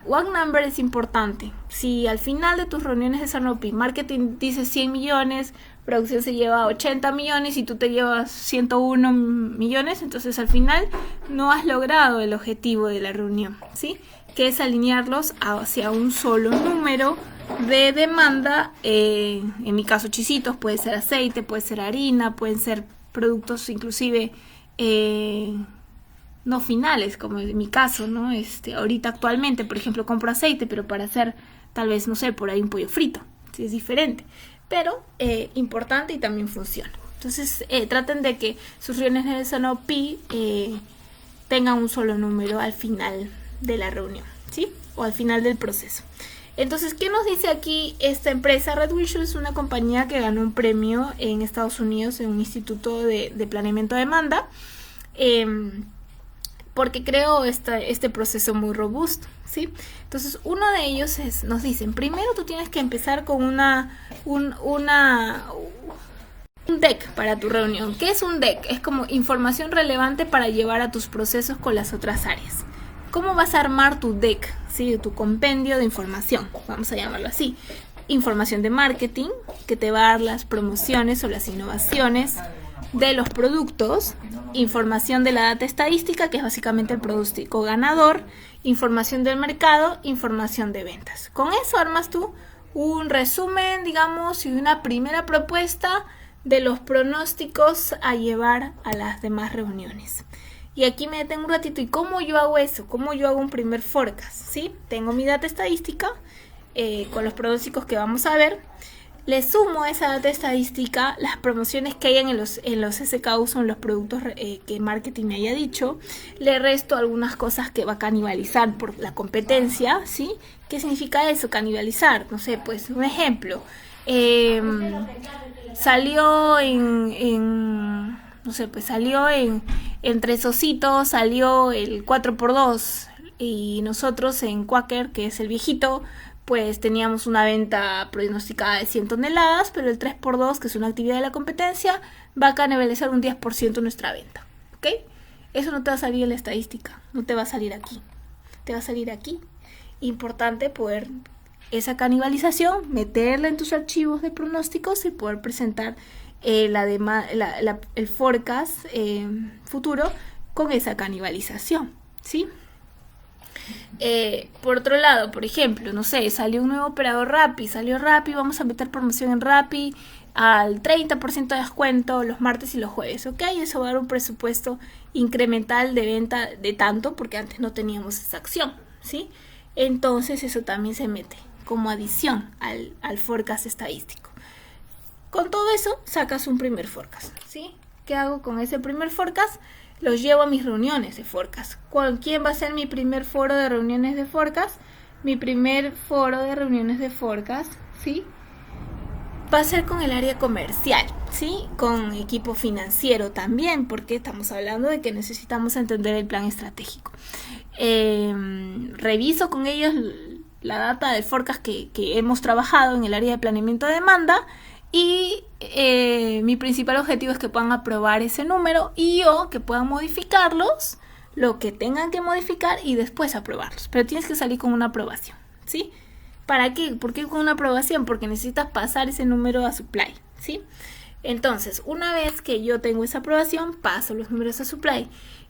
One number es importante. Si al final de tus reuniones de Sanopi, marketing dice 100 millones, producción se lleva 80 millones y tú te llevas 101 millones, entonces al final no has logrado el objetivo de la reunión, ¿sí? Que es alinearlos hacia un solo número de demanda. En mi caso chisitos, puede ser aceite, puede ser harina, pueden ser productos inclusive no finales, como en mi caso, ¿no? Ahorita actualmente, por ejemplo, compro aceite, pero para hacer tal vez, no sé, por ahí un pollo frito, si es diferente, pero importante y también funciona. Entonces traten de que sus reuniones de S&OP tengan un solo número al final de la reunión, ¿sí? O al final del proceso. Entonces, ¿qué nos dice aquí esta empresa? Red Visual es una compañía que ganó un premio en Estados Unidos en un instituto de planeamiento de demanda, porque creó este proceso muy robusto, ¿sí? Entonces, uno de ellos nos dicen, primero tú tienes que empezar con un deck para tu reunión. ¿Qué es un deck? Es como información relevante para llevar a tus procesos con las otras áreas. ¿Cómo vas a armar tu deck? ¿Sí? Tu compendio de información, vamos a llamarlo así. Información de marketing, que te va a dar las promociones o las innovaciones de los productos. Información de la data estadística, que es básicamente el pronóstico ganador. Información del mercado, información de ventas. Con eso armas tú un resumen, digamos, y una primera propuesta de los pronósticos a llevar a las demás reuniones. Y aquí me detengo un ratito. ¿Y cómo yo hago eso? ¿Cómo yo hago un primer forecast? ¿Sí? Tengo mi data estadística con los pronósticos que vamos a ver. Le sumo a esa data estadística las promociones que hayan en los SKUs, son los productos que marketing me haya dicho. Le resto algunas cosas que va a canibalizar por la competencia, ¿sí? ¿Qué significa eso? Canibalizar. No sé, pues un ejemplo. Salió entre Sosito, salió el 4x2 y nosotros en Quaker, que es el viejito, pues teníamos una venta pronosticada de 100 toneladas, pero el 3x2, que es una actividad de la competencia, va a canibalizar un 10% nuestra venta, ¿ok? Eso no te va a salir en la estadística, no te va a salir aquí, te va a salir aquí. Importante poder esa canibalización, meterla en tus archivos de pronósticos y poder presentar el forecast futuro con esa canibalización, ¿sí? Por otro lado, por ejemplo, no sé, salió un nuevo operador Rappi, vamos a meter promoción en Rappi al 30% de descuento los martes y los jueves, ¿ok? Eso va a dar un presupuesto incremental de venta de tanto, porque antes no teníamos esa acción, ¿sí? Entonces eso también se mete como adición al forecast estadístico. Con todo eso sacas un primer forecast, ¿sí? ¿Qué hago con ese primer forecast? Los llevo a mis reuniones de forecast. ¿Quién va a ser mi primer foro de reuniones de forecast? Mi primer foro de reuniones de forecast, ¿sí? Va a ser con el área comercial, ¿sí? Con equipo financiero también, porque estamos hablando de que necesitamos entender el plan estratégico. Reviso con ellos la data del forecast que hemos trabajado en el área de planeamiento de demanda. Y mi principal objetivo es que puedan aprobar ese número y o que puedan modificarlos, lo que tengan que modificar y después aprobarlos. Pero tienes que salir con una aprobación, ¿sí? ¿Para qué? ¿Por qué con una aprobación? Porque necesitas pasar ese número a supply, ¿sí? Entonces, una vez que yo tengo esa aprobación, paso los números a supply.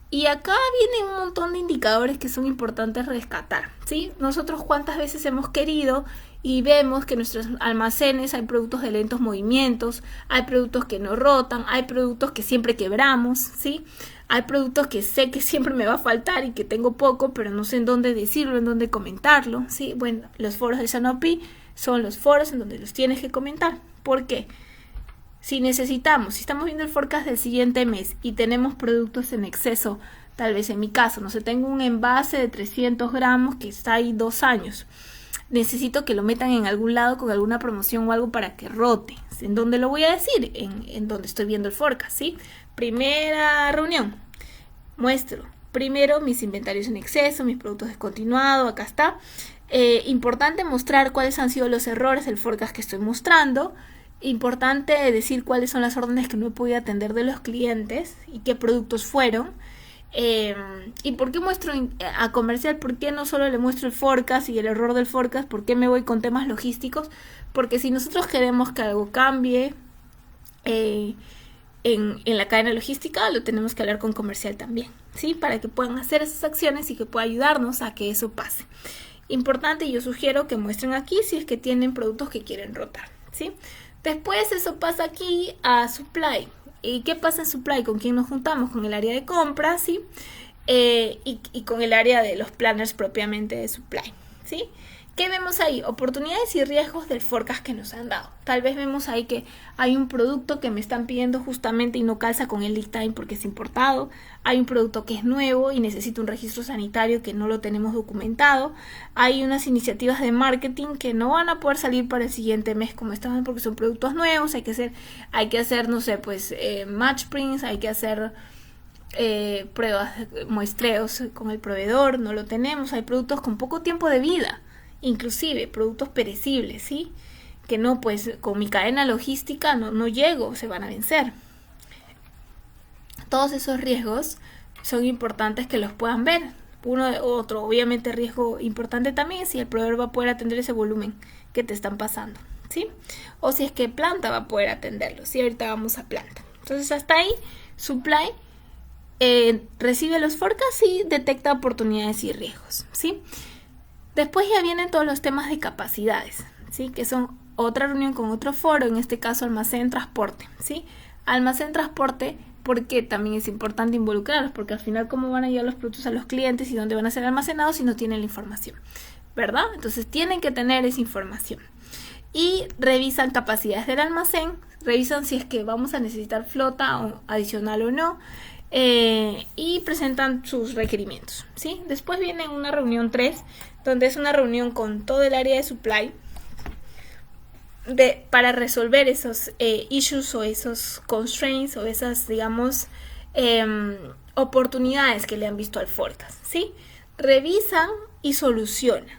Y acá vienen un montón de indicadores que son importantes rescatar, ¿sí? Nosotros cuántas veces hemos querido y vemos que en nuestros almacenes hay productos de lentos movimientos, hay productos que no rotan, hay productos que siempre quebramos, ¿sí? Hay productos que sé que siempre me va a faltar y que tengo poco, pero no sé en dónde decirlo, en dónde comentarlo, ¿sí? Bueno, los foros de S&OP son los foros en donde los tienes que comentar. ¿Por qué? Si estamos viendo el forecast del siguiente mes y tenemos productos en exceso, tal vez en mi caso, no sé, tengo un envase de 300 gramos que está ahí 2 años. Necesito que lo metan en algún lado con alguna promoción o algo para que rote. ¿En dónde lo voy a decir? En donde estoy viendo el forecast, ¿sí? Primera reunión. Muestro primero mis inventarios en exceso, mis productos descontinuados, acá está. Importante mostrar cuáles han sido los errores del forecast que estoy mostrando. Importante decir cuáles son las órdenes que no he podido atender de los clientes y qué productos fueron. ¿Y por qué muestro a comercial? ¿Por qué no solo le muestro el forecast y el error del forecast? ¿Por qué me voy con temas logísticos? Porque si nosotros queremos que algo cambie en la cadena logística, lo tenemos que hablar con comercial también, ¿sí? Para que puedan hacer esas acciones y que pueda ayudarnos a que eso pase. Importante, yo sugiero que muestren aquí si es que tienen productos que quieren rotar, ¿sí? Después eso pasa aquí a supply. ¿Y qué pasa en supply? ¿Con quién nos juntamos? Con el área de compras, ¿sí? Y con el área de los planners propiamente de supply, ¿sí? ¿Qué vemos ahí? Oportunidades y riesgos del forecast que nos han dado. Tal vez vemos ahí que hay un producto que me están pidiendo justamente y no calza con el lead time porque es importado. Hay un producto que es nuevo y necesita un registro sanitario que no lo tenemos documentado. Hay unas iniciativas de marketing que no van a poder salir para el siguiente mes como estaban porque son productos nuevos. Hay que hacer no sé, pues match prints, hay que hacer pruebas, muestreos con el proveedor, no lo tenemos. Hay productos con poco tiempo de vida. Inclusive productos perecibles, ¿sí? Que no, pues con mi cadena logística no llego, se van a vencer. Todos esos riesgos son importantes que los puedan ver. Otro, obviamente, riesgo importante también es si el proveedor va a poder atender ese volumen que te están pasando, ¿sí? O si es que planta va a poder atenderlo, ¿sí? Ahorita vamos a planta. Entonces, hasta ahí, supply recibe los forecasts y detecta oportunidades y riesgos, ¿sí? Después ya vienen todos los temas de capacidades, ¿sí? Que son otra reunión con otro foro, en este caso almacén, transporte, ¿sí? Almacén, transporte, porque también es importante involucrarlos, porque al final cómo van a llegar los productos a los clientes y dónde van a ser almacenados si no tienen la información, ¿verdad? Entonces tienen que tener esa información. Y revisan capacidades del almacén, revisan si es que vamos a necesitar flota adicional o no, y presentan sus requerimientos, ¿sí? Después viene una reunión 3, donde es una reunión con todo el área de supply para resolver esos issues o esos constraints o esas, digamos, oportunidades que le han visto al forecast, ¿sí? Revisan y solucionan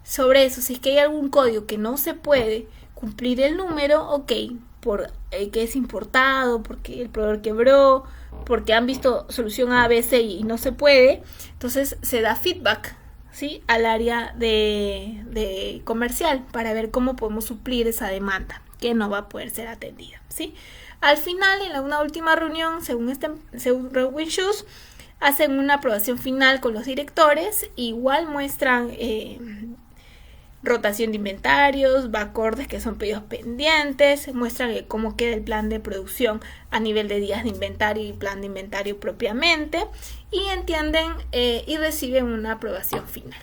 sobre eso. Si es que hay algún código que no se puede cumplir el número, ok, por que es importado, porque el proveedor quebró, porque han visto solución A, B, C y no se puede, entonces se da feedback, ¿sí? Al área de comercial para ver cómo podemos suplir esa demanda que no va a poder ser atendida, ¿sí? Al final, en una última reunión, según RedWindshoes, hacen una aprobación final con los directores, igual muestran rotación de inventarios, backorders que son pedidos pendientes, muestran cómo queda el plan de producción a nivel de días de inventario y plan de inventario propiamente, y entienden y reciben una aprobación final.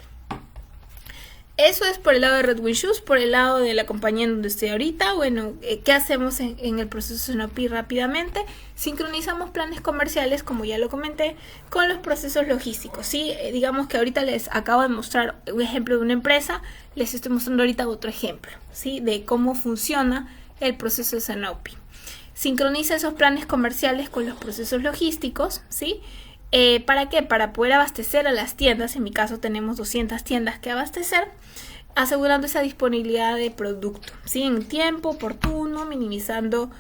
Eso es por el lado de RedWindshoes. Por el lado de la compañía en donde estoy ahorita, bueno, ¿qué hacemos en el proceso Sanofi rápidamente? Sincronizamos planes comerciales, como ya lo comenté, con los procesos logísticos, ¿sí? Digamos que ahorita les acabo de mostrar un ejemplo de una empresa, les estoy mostrando ahorita otro ejemplo, ¿sí? De cómo funciona el proceso de Sanofi. Sincroniza esos planes comerciales con los procesos logísticos, ¿sí? ¿Para qué? Para poder abastecer a las tiendas. En mi caso tenemos 200 tiendas que abastecer, asegurando esa disponibilidad de producto, ¿sí? En tiempo oportuno, minimizando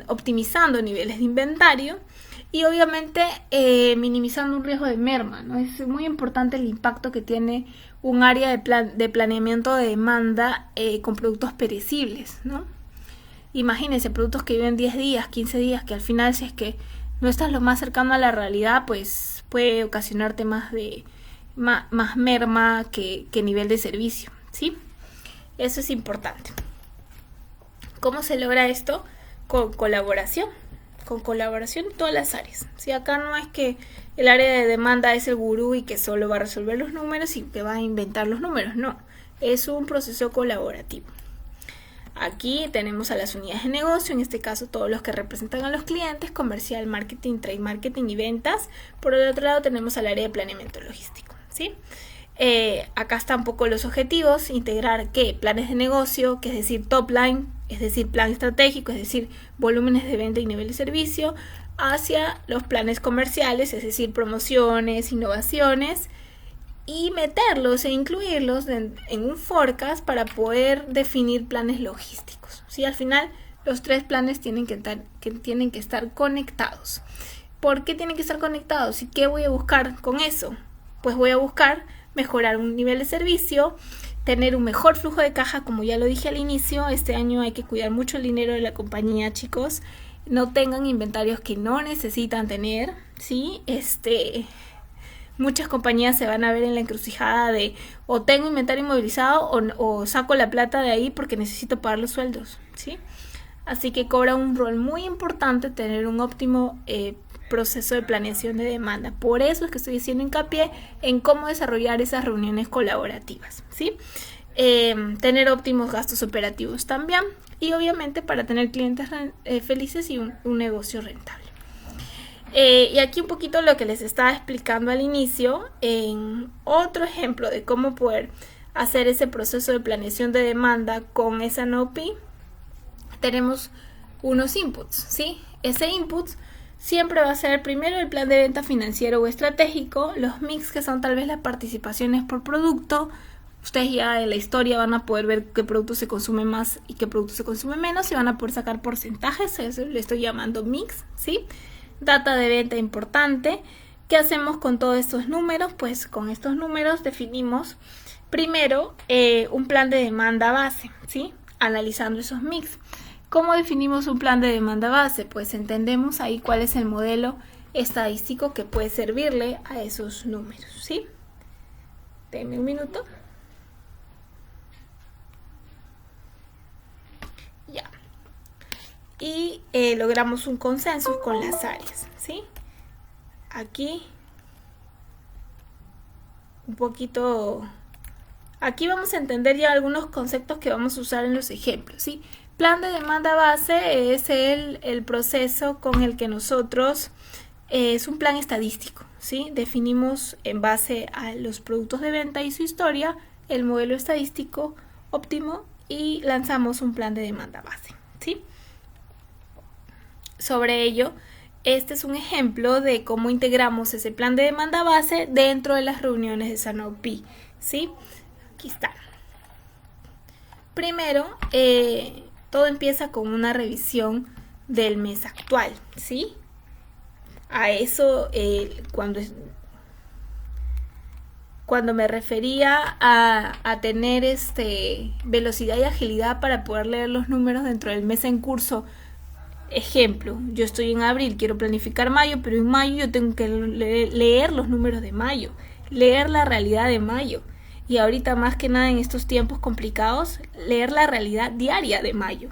optimizando niveles de inventario y obviamente minimizando un riesgo de merma, ¿no? Es muy importante el impacto que tiene un área de planeamiento de demanda con productos perecibles, ¿no? Imagínense, productos que viven 10 días, 15 días, que al final, si es que no estás lo más cercano a la realidad, pues puede ocasionarte más merma que nivel de servicio, ¿sí? Eso es importante. ¿Cómo se logra esto? Con colaboración en todas las áreas, ¿sí? Acá no es que el área de demanda es el gurú y que solo va a resolver los números y que va a inventar los números, no, es un proceso colaborativo. Aquí tenemos a las unidades de negocio, en este caso todos los que representan a los clientes, comercial, marketing, trade marketing y ventas. Por el otro lado tenemos al área de planeamiento logístico, ¿sí? Acá están un poco los objetivos: integrar planes de negocio, que es decir top line, es decir plan estratégico, es decir volúmenes de venta y nivel de servicio, hacia los planes comerciales, es decir promociones, innovaciones, y meterlos e incluirlos en un forecast para poder definir planes logísticos, ¿sí? Al final los tres planes tienen que estar conectados. ¿Por qué tienen que estar conectados? ¿Y qué voy a buscar con eso? Pues voy a buscar mejorar un nivel de servicio, tener un mejor flujo de caja, como ya lo dije al inicio. Este año hay que cuidar mucho el dinero de la compañía, chicos. No tengan inventarios que no necesitan tener, ¿sí? Muchas compañías se van a ver en la encrucijada de o tengo inventario inmovilizado o saco la plata de ahí porque necesito pagar los sueldos, ¿sí? Así que cobra un rol muy importante tener un óptimo proceso de planeación de demanda. Por eso es que estoy haciendo hincapié en cómo desarrollar esas reuniones colaborativas, ¿sí? Tener óptimos gastos operativos también, y obviamente para tener clientes felices y un negocio rentable. Y aquí un poquito lo que les estaba explicando al inicio, en otro ejemplo de cómo poder hacer ese proceso de planeación de demanda con S&OP, tenemos unos inputs, ¿sí? Ese input siempre va a ser primero el plan de venta financiero o estratégico, los mix, que son tal vez las participaciones por producto. Ustedes ya en la historia van a poder ver qué producto se consume más y qué producto se consume menos, y van a poder sacar porcentajes. Eso le estoy llamando mix, ¿sí? Data de venta importante. ¿Qué hacemos con todos estos números? Pues con estos números definimos primero un plan de demanda base, ¿sí? Analizando esos mix. ¿Cómo definimos un plan de demanda base? Pues entendemos ahí cuál es el modelo estadístico que puede servirle a esos números, ¿sí? Denme un minuto. Ya. Y logramos un consenso con las áreas, ¿sí? Aquí un poquito... Aquí vamos a entender ya algunos conceptos que vamos a usar en los ejemplos, ¿sí? Plan de demanda base es el proceso con el que nosotros, es un plan estadístico, ¿sí? Definimos en base a los productos de venta y su historia el modelo estadístico óptimo y lanzamos un plan de demanda base, ¿sí? Sobre ello, este es un ejemplo de cómo integramos ese plan de demanda base dentro de las reuniones de S&OP, ¿sí? Aquí está. Primero, todo empieza con una revisión del mes actual, ¿sí? A eso, cuando me refería a tener velocidad y agilidad para poder leer los números dentro del mes en curso. Ejemplo, yo estoy en abril, quiero planificar mayo, pero en mayo yo tengo que leer los números de mayo, leer la realidad de mayo. Y ahorita más que nada en estos tiempos complicados, leer la realidad diaria de mayo.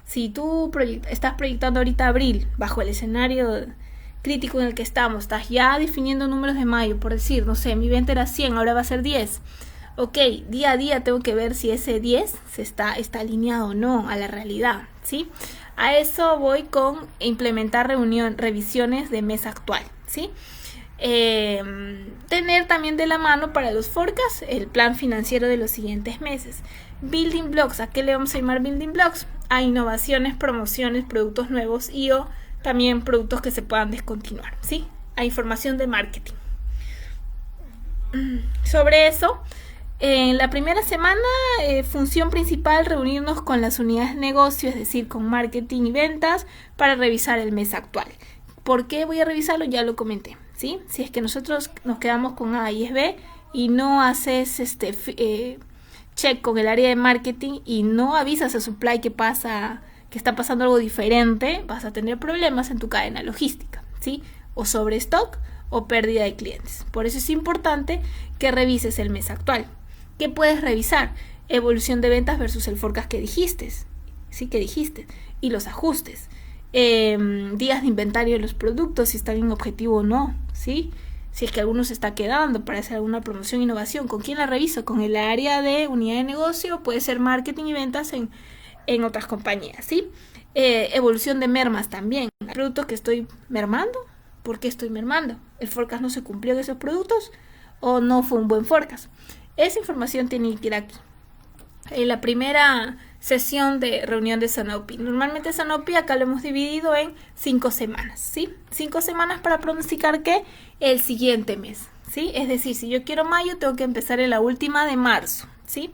Si tú estás proyectando ahorita abril bajo el escenario crítico en el que estamos, estás ya definiendo números de mayo, por decir, no sé, mi venta era 100, ahora va a ser 10. Ok, día a día tengo que ver si ese 10 está alineado o no a la realidad, ¿sí? A eso voy con implementar revisiones de mes actual, ¿sí? Tener también de la mano para los forecasts el plan financiero de los siguientes meses. Building blocks, ¿a qué le vamos a llamar building blocks? A innovaciones, promociones, productos nuevos y o también productos que se puedan descontinuar, ¿sí? A información de marketing. Sobre eso, en la primera semana, función principal, reunirnos con las unidades de negocio, es decir, con marketing y ventas, para revisar el mes actual. ¿Por qué voy a revisarlo? Ya lo comenté, ¿sí? Si es que nosotros nos quedamos con A y es B y no haces check con el área de marketing y no avisas a supply que está pasando algo diferente, vas a tener problemas en tu cadena logística, ¿sí? O sobre stock o pérdida de clientes. Por eso es importante que revises el mes actual. ¿Qué puedes revisar? Evolución de ventas versus el forecast que dijiste, ¿sí? Que dijiste, y los ajustes. Días de inventario de los productos, si están en objetivo o no, ¿sí? Si es que alguno se está quedando para hacer alguna promoción e innovación. ¿Con quién la reviso? Con el área de unidad de negocio, puede ser marketing y ventas en otras compañías, ¿sí? Evolución de mermas también. ¿Productos que estoy mermando? ¿Por qué estoy mermando? ¿El forecast no se cumplió de esos productos? ¿O no fue un buen forecast? Esa información tiene que ir aquí. En la primera sesión de reunión de S&OP. Normalmente S&OP acá lo hemos dividido en 5 semanas, ¿sí? 5 semanas para pronosticar que el siguiente mes, ¿sí? Es decir, si yo quiero mayo, tengo que empezar en la última de marzo, ¿sí?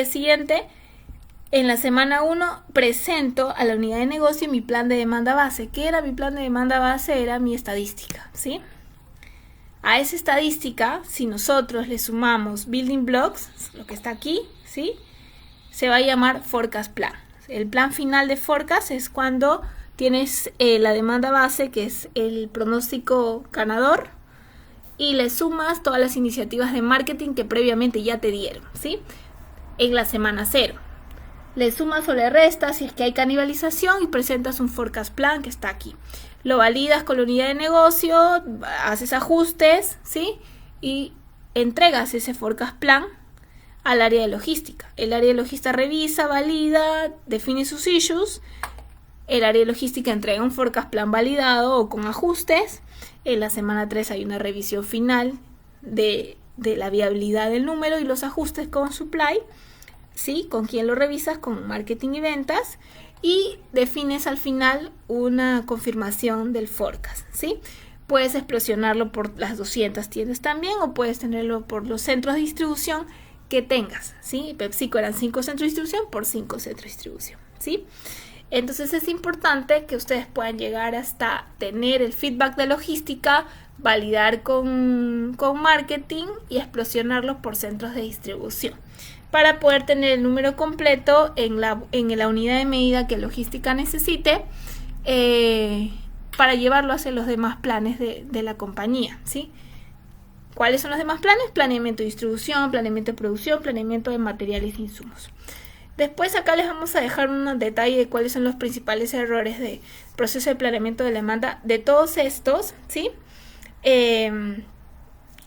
Siguiente, en la semana 1 presento a la unidad de negocio mi plan de demanda base. ¿Qué era mi plan de demanda base? Era mi estadística, ¿sí? A esa estadística, si nosotros le sumamos building blocks, lo que está aquí, ¿sí? Se va a llamar forecast plan. El plan final de forecast es cuando tienes la demanda base, que es el pronóstico ganador, y le sumas todas las iniciativas de marketing que previamente ya te dieron, ¿sí? En la semana 0. le sumas o le restas si es que hay canibalización y presentas un forecast plan que está aquí. Lo validas con la unidad de negocio, haces ajustes, ¿sí? Y entregas ese forecast plan al área de logística. El área de logística revisa, valida, define sus issues. El área de logística entrega un forecast plan validado o con ajustes. En la semana 3 hay una revisión final de la viabilidad del número y los ajustes con supply, ¿sí? ¿Con quién lo revisas? Con marketing y ventas. Y defines al final una confirmación del forecast, ¿sí? Puedes explosionarlo por las 200 tiendas también, o puedes tenerlo por los centros de distribución que tengas, ¿sí? PepsiCo eran 5 centros de distribución por 5 centros de distribución, ¿sí? Entonces es importante que ustedes puedan llegar hasta tener el feedback de logística, validar con marketing y explosionarlo por centros de distribución, para poder tener el número completo en la unidad de medida que logística necesite, para llevarlo hacia los demás planes de la compañía, ¿sí? ¿Cuáles son los demás planes? Planeamiento de distribución, planeamiento de producción, planeamiento de materiales e insumos. Después acá les vamos a dejar un detalle de cuáles son los principales errores de proceso de planeamiento de la demanda de todos estos, ¿sí?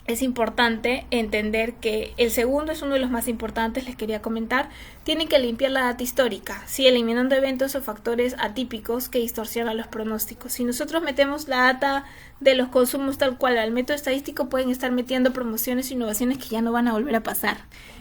Es importante entender que el segundo es uno de los más importantes, les quería comentar. Tienen que limpiar la data histórica, ¿sí? Eliminando eventos o factores atípicos que distorsionan los pronósticos. Si nosotros metemos la data de los consumos tal cual al método estadístico, pueden estar metiendo promociones e innovaciones que ya no van a volver a pasar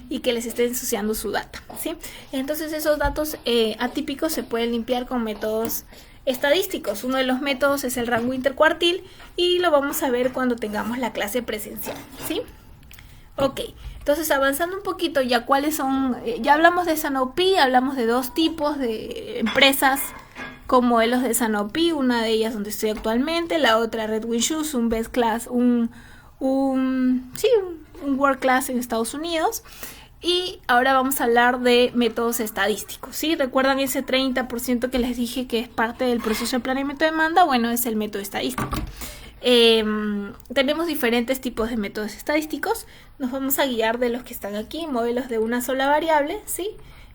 y que les estén ensuciando su data, ¿sí? Entonces esos datos atípicos se pueden limpiar con métodos estadísticos. Uno de los métodos es el rango intercuartil y lo vamos a ver cuando tengamos la clase presencial, ¿sí? Ok, entonces avanzando un poquito, ya cuáles son, ya hablamos de Sanofi, hablamos de dos tipos de empresas con modelos de Sanofi, una de ellas donde estoy actualmente, la otra Redwin Shoes, un best class, un world class en Estados Unidos. Y ahora vamos a hablar de métodos estadísticos, ¿sí? ¿Recuerdan ese 30% que les dije que es parte del proceso de planeamiento de demanda? Bueno, es el método estadístico. Tenemos diferentes tipos de métodos estadísticos. Nos vamos a guiar de los que están aquí, modelos de una sola variable, ¿sí?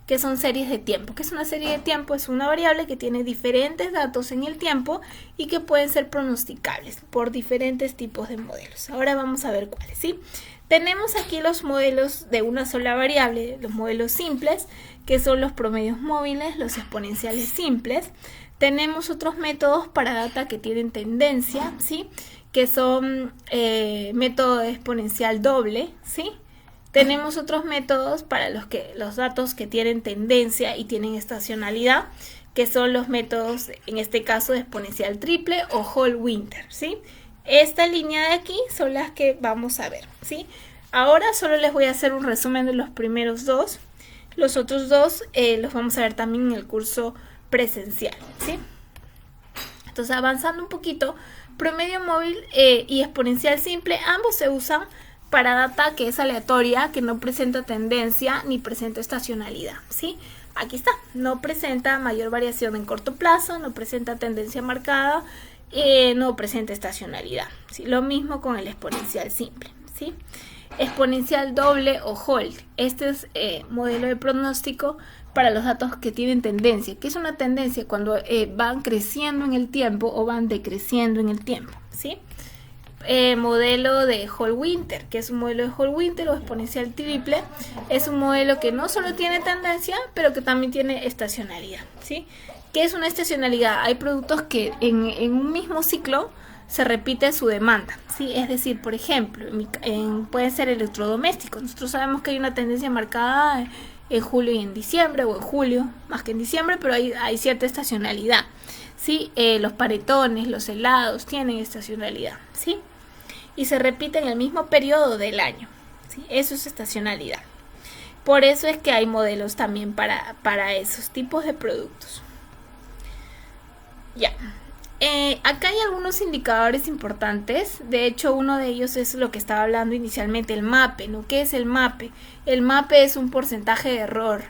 Que son series de tiempo. ¿Qué es una serie de tiempo? Es una variable que tiene diferentes datos en el tiempo y que pueden ser pronosticables por diferentes tipos de modelos. Ahora vamos a ver cuáles, ¿sí? Tenemos aquí los modelos de una sola variable, los modelos simples, que son los promedios móviles, los exponenciales simples. Tenemos otros métodos para data que tienen tendencia, ¿sí? Que son método exponencial doble, ¿sí? Tenemos otros métodos para los datos que tienen tendencia y tienen estacionalidad, que son los métodos, en este caso, de exponencial triple o whole winter, ¿sí? Esta línea de aquí son las que vamos a ver, ¿sí? Ahora solo les voy a hacer un resumen de los primeros dos. Los otros dos los vamos a ver también en el curso presencial, ¿sí? Entonces, avanzando un poquito, promedio móvil y exponencial simple, ambos se usan para data que es aleatoria, que no presenta tendencia ni presenta estacionalidad, ¿sí? Aquí está, no presenta mayor variación en corto plazo, no presenta tendencia marcada, no presenta estacionalidad, ¿sí? Lo mismo con el exponencial simple, ¿sí? Exponencial doble o hold. Este es modelo de pronóstico para los datos que tienen tendencia. ¿Qué es una tendencia? Cuando van creciendo en el tiempo o van decreciendo en el tiempo, ¿sí? Modelo de whole winter, que es un modelo de whole winter o exponencial triple, es un modelo que no solo tiene tendencia, pero que también tiene estacionalidad, ¿sí? ¿Qué es una estacionalidad? Hay productos que en un mismo ciclo se repite su demanda, ¿sí? Es decir, por ejemplo, pueden ser electrodomésticos. Nosotros sabemos que hay una tendencia marcada en julio y en diciembre, o en julio más que en diciembre, pero hay cierta estacionalidad, ¿sí? Los panetones, los helados tienen estacionalidad, ¿sí? Y se repite en el mismo periodo del año, ¿sí? Eso es estacionalidad. Por eso es que hay modelos también para esos tipos de productos. Ya. Acá hay algunos indicadores importantes. De hecho, uno de ellos es lo que estaba hablando inicialmente, el MAPE, ¿no? ¿Qué es el MAPE? El MAPE es un porcentaje de error.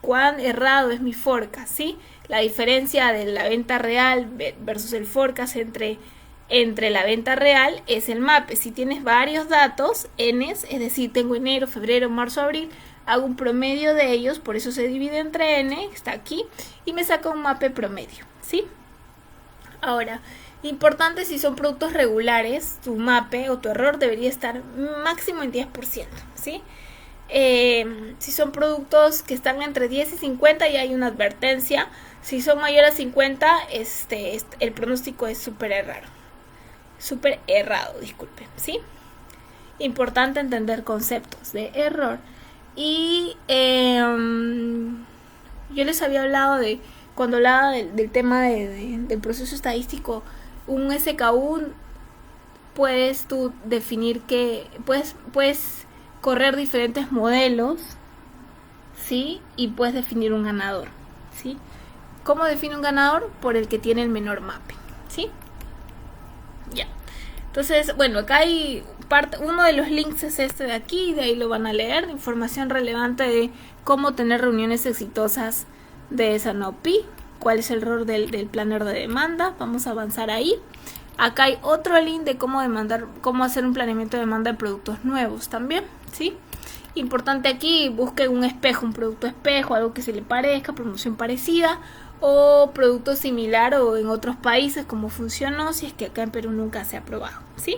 ¿Cuán errado es mi forecast? ¿Sí? La diferencia de la venta real versus el forecast entre la venta real es el MAPE. Si tienes varios datos, N, es decir, tengo enero, febrero, marzo, abril, hago un promedio de ellos, por eso se divide entre n, está aquí, y me saca un MAPE promedio, ¿sí? Ahora, importante, si son productos regulares, tu MAPE o tu error debería estar máximo en 10%, ¿sí? Si son productos que están entre 10 y 50 ya hay una advertencia. Si son mayores a 50, el pronóstico es súper errado, disculpen, ¿sí? Importante entender conceptos de error. Y yo les había hablado de, cuando hablaba del tema del proceso estadístico, un SKU, puedes tú definir que puedes correr diferentes modelos, ¿sí? Y puedes definir un ganador, ¿sí? ¿Cómo define un ganador? Por el que tiene el menor mapping, ¿sí? Ya. Entonces, bueno, acá hay uno de los links es este de aquí, de ahí lo van a leer, información relevante de cómo tener reuniones exitosas de Sanofi, cuál es el rol del planner de demanda. Vamos a avanzar ahí. Acá hay otro link de cómo hacer un planeamiento de demanda de productos nuevos también, ¿sí? Importante aquí, busquen un espejo, un producto espejo, algo que se le parezca, promoción parecida o producto similar o en otros países cómo funcionó, si es que acá en Perú nunca se ha probado, ¿sí?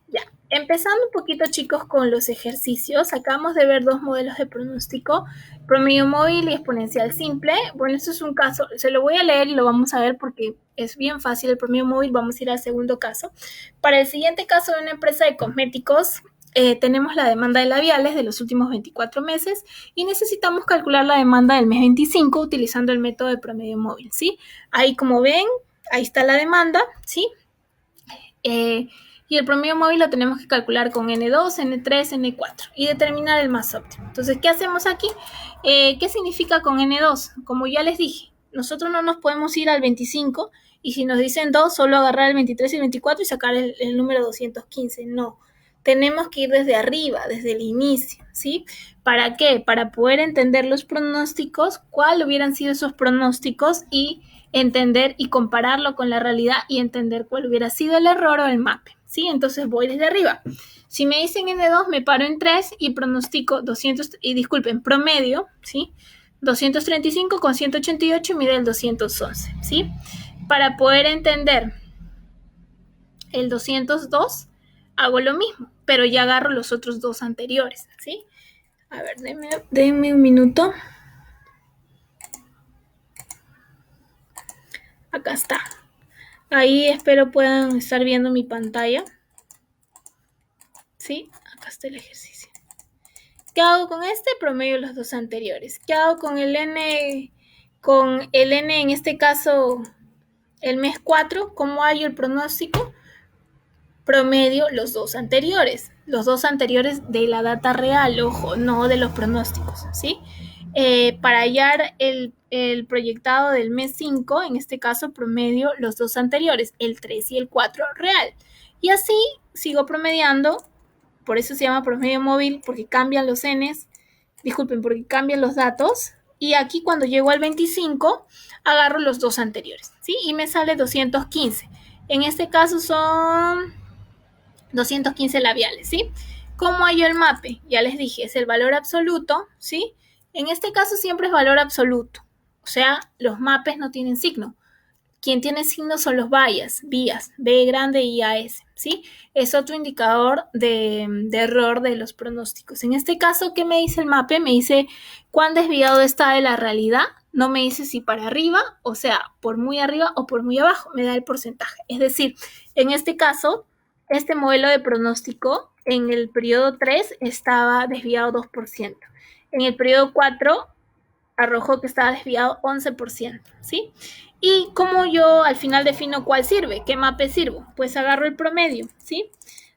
Ya, empezando un poquito, chicos, con los ejercicios. Acabamos de ver dos modelos de pronóstico, promedio móvil y exponencial simple. Bueno, esto es un caso, se lo voy a leer y lo vamos a ver porque es bien fácil. El promedio móvil, vamos a ir al segundo caso. Para el siguiente caso de una empresa de cosméticos, tenemos la demanda de labiales de los últimos 24 meses y necesitamos calcular la demanda del mes 25 utilizando el método de promedio móvil, ¿sí? Ahí, como ven, ahí está la demanda, ¿sí? Y el promedio móvil lo tenemos que calcular con N2, N3, N4 y determinar el más óptimo. Entonces, ¿qué hacemos aquí? ¿Qué significa con N2? Como ya les dije, nosotros no nos podemos ir al 25 y si nos dicen 2, solo agarrar el 23 y el 24 y sacar el número 215. No, tenemos que ir desde arriba, desde el inicio, ¿sí? ¿Para qué? Para poder entender los pronósticos, cuáles hubieran sido esos pronósticos y entender y compararlo con la realidad y entender cuál hubiera sido el error o el mape, ¿sí? Entonces voy desde arriba. Si me dicen N2, me paro en 3 y pronostico promedio, ¿sí? 235 con 188 y mide el 211, ¿sí? Para poder entender el 202, hago lo mismo, pero ya agarro los otros dos anteriores, ¿sí? A ver, denme un minuto. Acá está. Ahí espero puedan estar viendo mi pantalla. ¿Sí? Acá está el ejercicio. ¿Qué hago con este? Promedio los dos anteriores. ¿Qué hago con el N? Con el N, en este caso, el mes 4, ¿cómo hallo el pronóstico? Promedio los dos anteriores. Los dos anteriores de la data real, ojo, no de los pronósticos, ¿sí? Para hallar el proyectado del mes 5, en este caso promedio los dos anteriores, el 3 y el 4 real. Y así sigo promediando, por eso se llama promedio móvil, porque cambian los Ns, porque cambian los datos. Y aquí cuando llego al 25, agarro los dos anteriores, ¿sí? Y me sale 215. En este caso son 215 labiales, ¿sí? ¿Cómo hallo el mape? Ya les dije, es el valor absoluto, ¿sí? En este caso siempre es valor absoluto, o sea, los mapes no tienen signo. Quien tiene signo son los vías, B grande y AS, ¿sí? Es otro indicador de error de los pronósticos. En este caso, ¿qué me dice el mape? Me dice cuán desviado está de la realidad. No me dice si para arriba, o sea, por muy arriba o por muy abajo. Me da el porcentaje. Es decir, en este caso, este modelo de pronóstico en el periodo 3 estaba desviado 2%. En el periodo 4 arrojó que estaba desviado 11%, ¿sí? Y como yo al final defino cuál sirve, qué mape sirvo, pues agarro el promedio, ¿sí?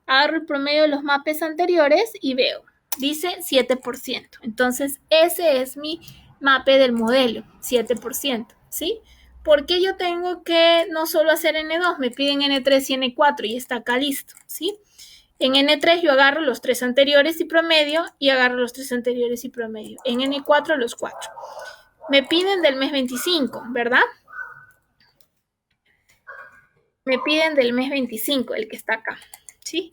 Agarro el promedio de los mapes anteriores y veo, dice 7%. Entonces, ese es mi mape del modelo, 7%, ¿sí? Porque yo tengo que no solo hacer N2, me piden N3 y N4 y está acá listo, ¿sí? En N3 yo agarro los 3 anteriores y promedio y agarro los 3 anteriores y promedio. En N4 los 4. Me piden del mes 25, ¿verdad? Me piden del mes 25, el que está acá, ¿sí?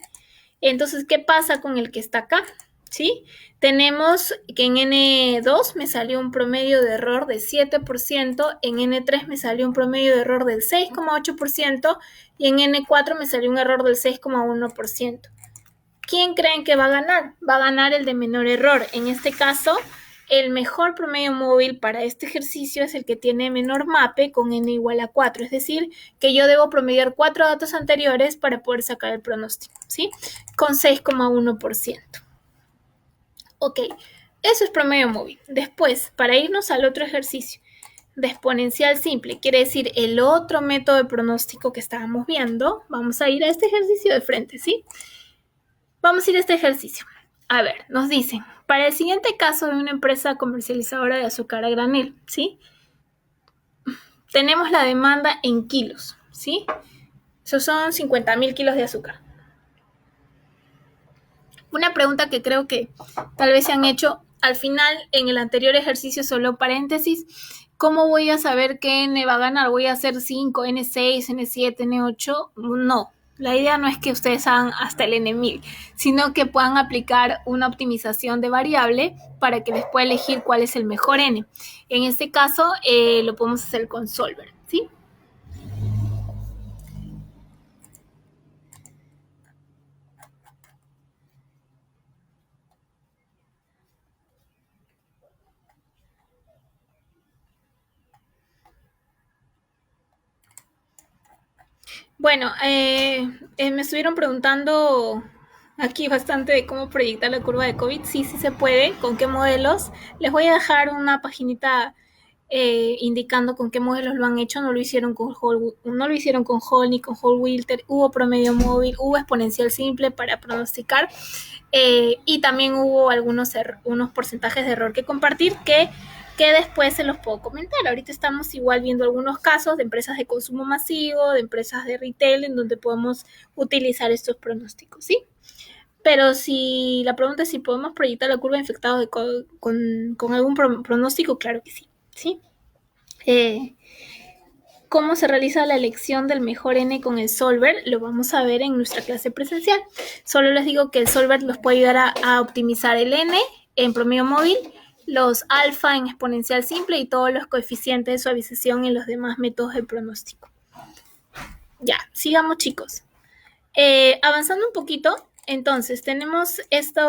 Entonces, ¿qué pasa con el que está acá? ¿sí? Tenemos que en N2 me salió un promedio de error de 7%, en N3 me salió un promedio de error del 6,8% y en N4 me salió un error del 6,1%. ¿Quién creen que va a ganar? Va a ganar el de menor error. En este caso, el mejor promedio móvil para este ejercicio es el que tiene menor MAPE con n igual a 4. Es decir, que yo debo promediar 4 datos anteriores para poder sacar el pronóstico, ¿sí? Con 6,1%. Ok, eso es promedio móvil. Después, para irnos al otro ejercicio, de exponencial simple, quiere decir el otro método de pronóstico que estábamos viendo, vamos a ir a este ejercicio de frente, ¿sí? Vamos a ir a este ejercicio. A ver, nos dicen, para el siguiente caso de una empresa comercializadora de azúcar a granel, ¿sí? Tenemos la demanda en kilos, ¿sí? Esos son 50.000 kilos de azúcar. Una pregunta que creo que tal vez se han hecho al final en el anterior ejercicio, solo paréntesis, ¿cómo voy a saber qué N va a ganar? ¿Voy a hacer 5, N6, N7, N8? No. La idea no es que ustedes hagan hasta el N1000, sino que puedan aplicar una optimización de variable para que les pueda elegir cuál es el mejor N. En este caso, lo podemos hacer con Solver, ¿sí? Bueno, me estuvieron preguntando aquí bastante de cómo proyectar la curva de COVID. Sí, sí se puede. ¿Con qué modelos? Les voy a dejar una paginita indicando con qué modelos lo han hecho. No lo hicieron con Hall, no lo hicieron con Hall ni con Hall Wilter. Hubo promedio móvil, hubo exponencial simple para pronosticar y también hubo unos porcentajes de error que compartir que después se los puedo comentar. Ahorita estamos igual viendo algunos casos de empresas de consumo masivo, de empresas de retail, en donde podemos utilizar estos pronósticos, ¿sí? Pero si la pregunta es si podemos proyectar la curva de infectados con algún pronóstico, claro que sí, ¿sí? ¿Cómo se realiza la elección del mejor N con el Solver? Lo vamos a ver en nuestra clase presencial. Solo les digo que el Solver los puede ayudar a optimizar el N en promedio móvil, los alfa en exponencial simple y todos los coeficientes de suavización en los demás métodos de pronóstico. Ya, sigamos chicos. Avanzando un poquito, entonces tenemos este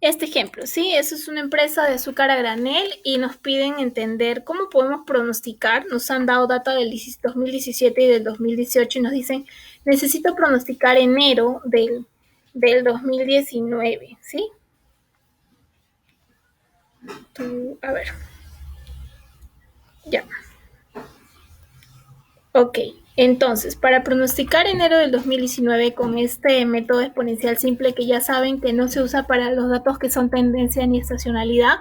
ejemplo, ¿sí? Eso es una empresa de azúcar a granel y nos piden entender cómo podemos pronosticar. Nos han dado data del 2017 y del 2018 y nos dicen, necesito pronosticar enero del 2019, ¿sí? A ver. Ya. Ok, entonces, para pronosticar enero del 2019 con este método exponencial simple que ya saben que no se usa para los datos que son tendencia ni estacionalidad,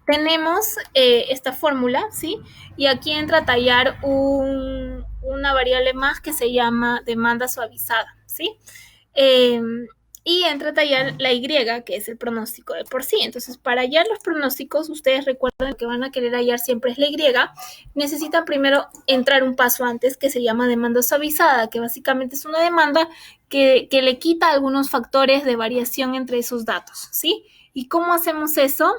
tenemos esta fórmula, ¿sí? Y aquí entra a tallar una variable más que se llama demanda suavizada, ¿sí? Y entra a tallar la Y, que es el pronóstico de por sí. Entonces, para hallar los pronósticos, ustedes recuerden que van a querer hallar siempre es la Y. Necesitan primero entrar un paso antes, que se llama demanda suavizada, que básicamente es una demanda que le quita algunos factores de variación entre esos datos, ¿sí? ¿Y cómo hacemos eso?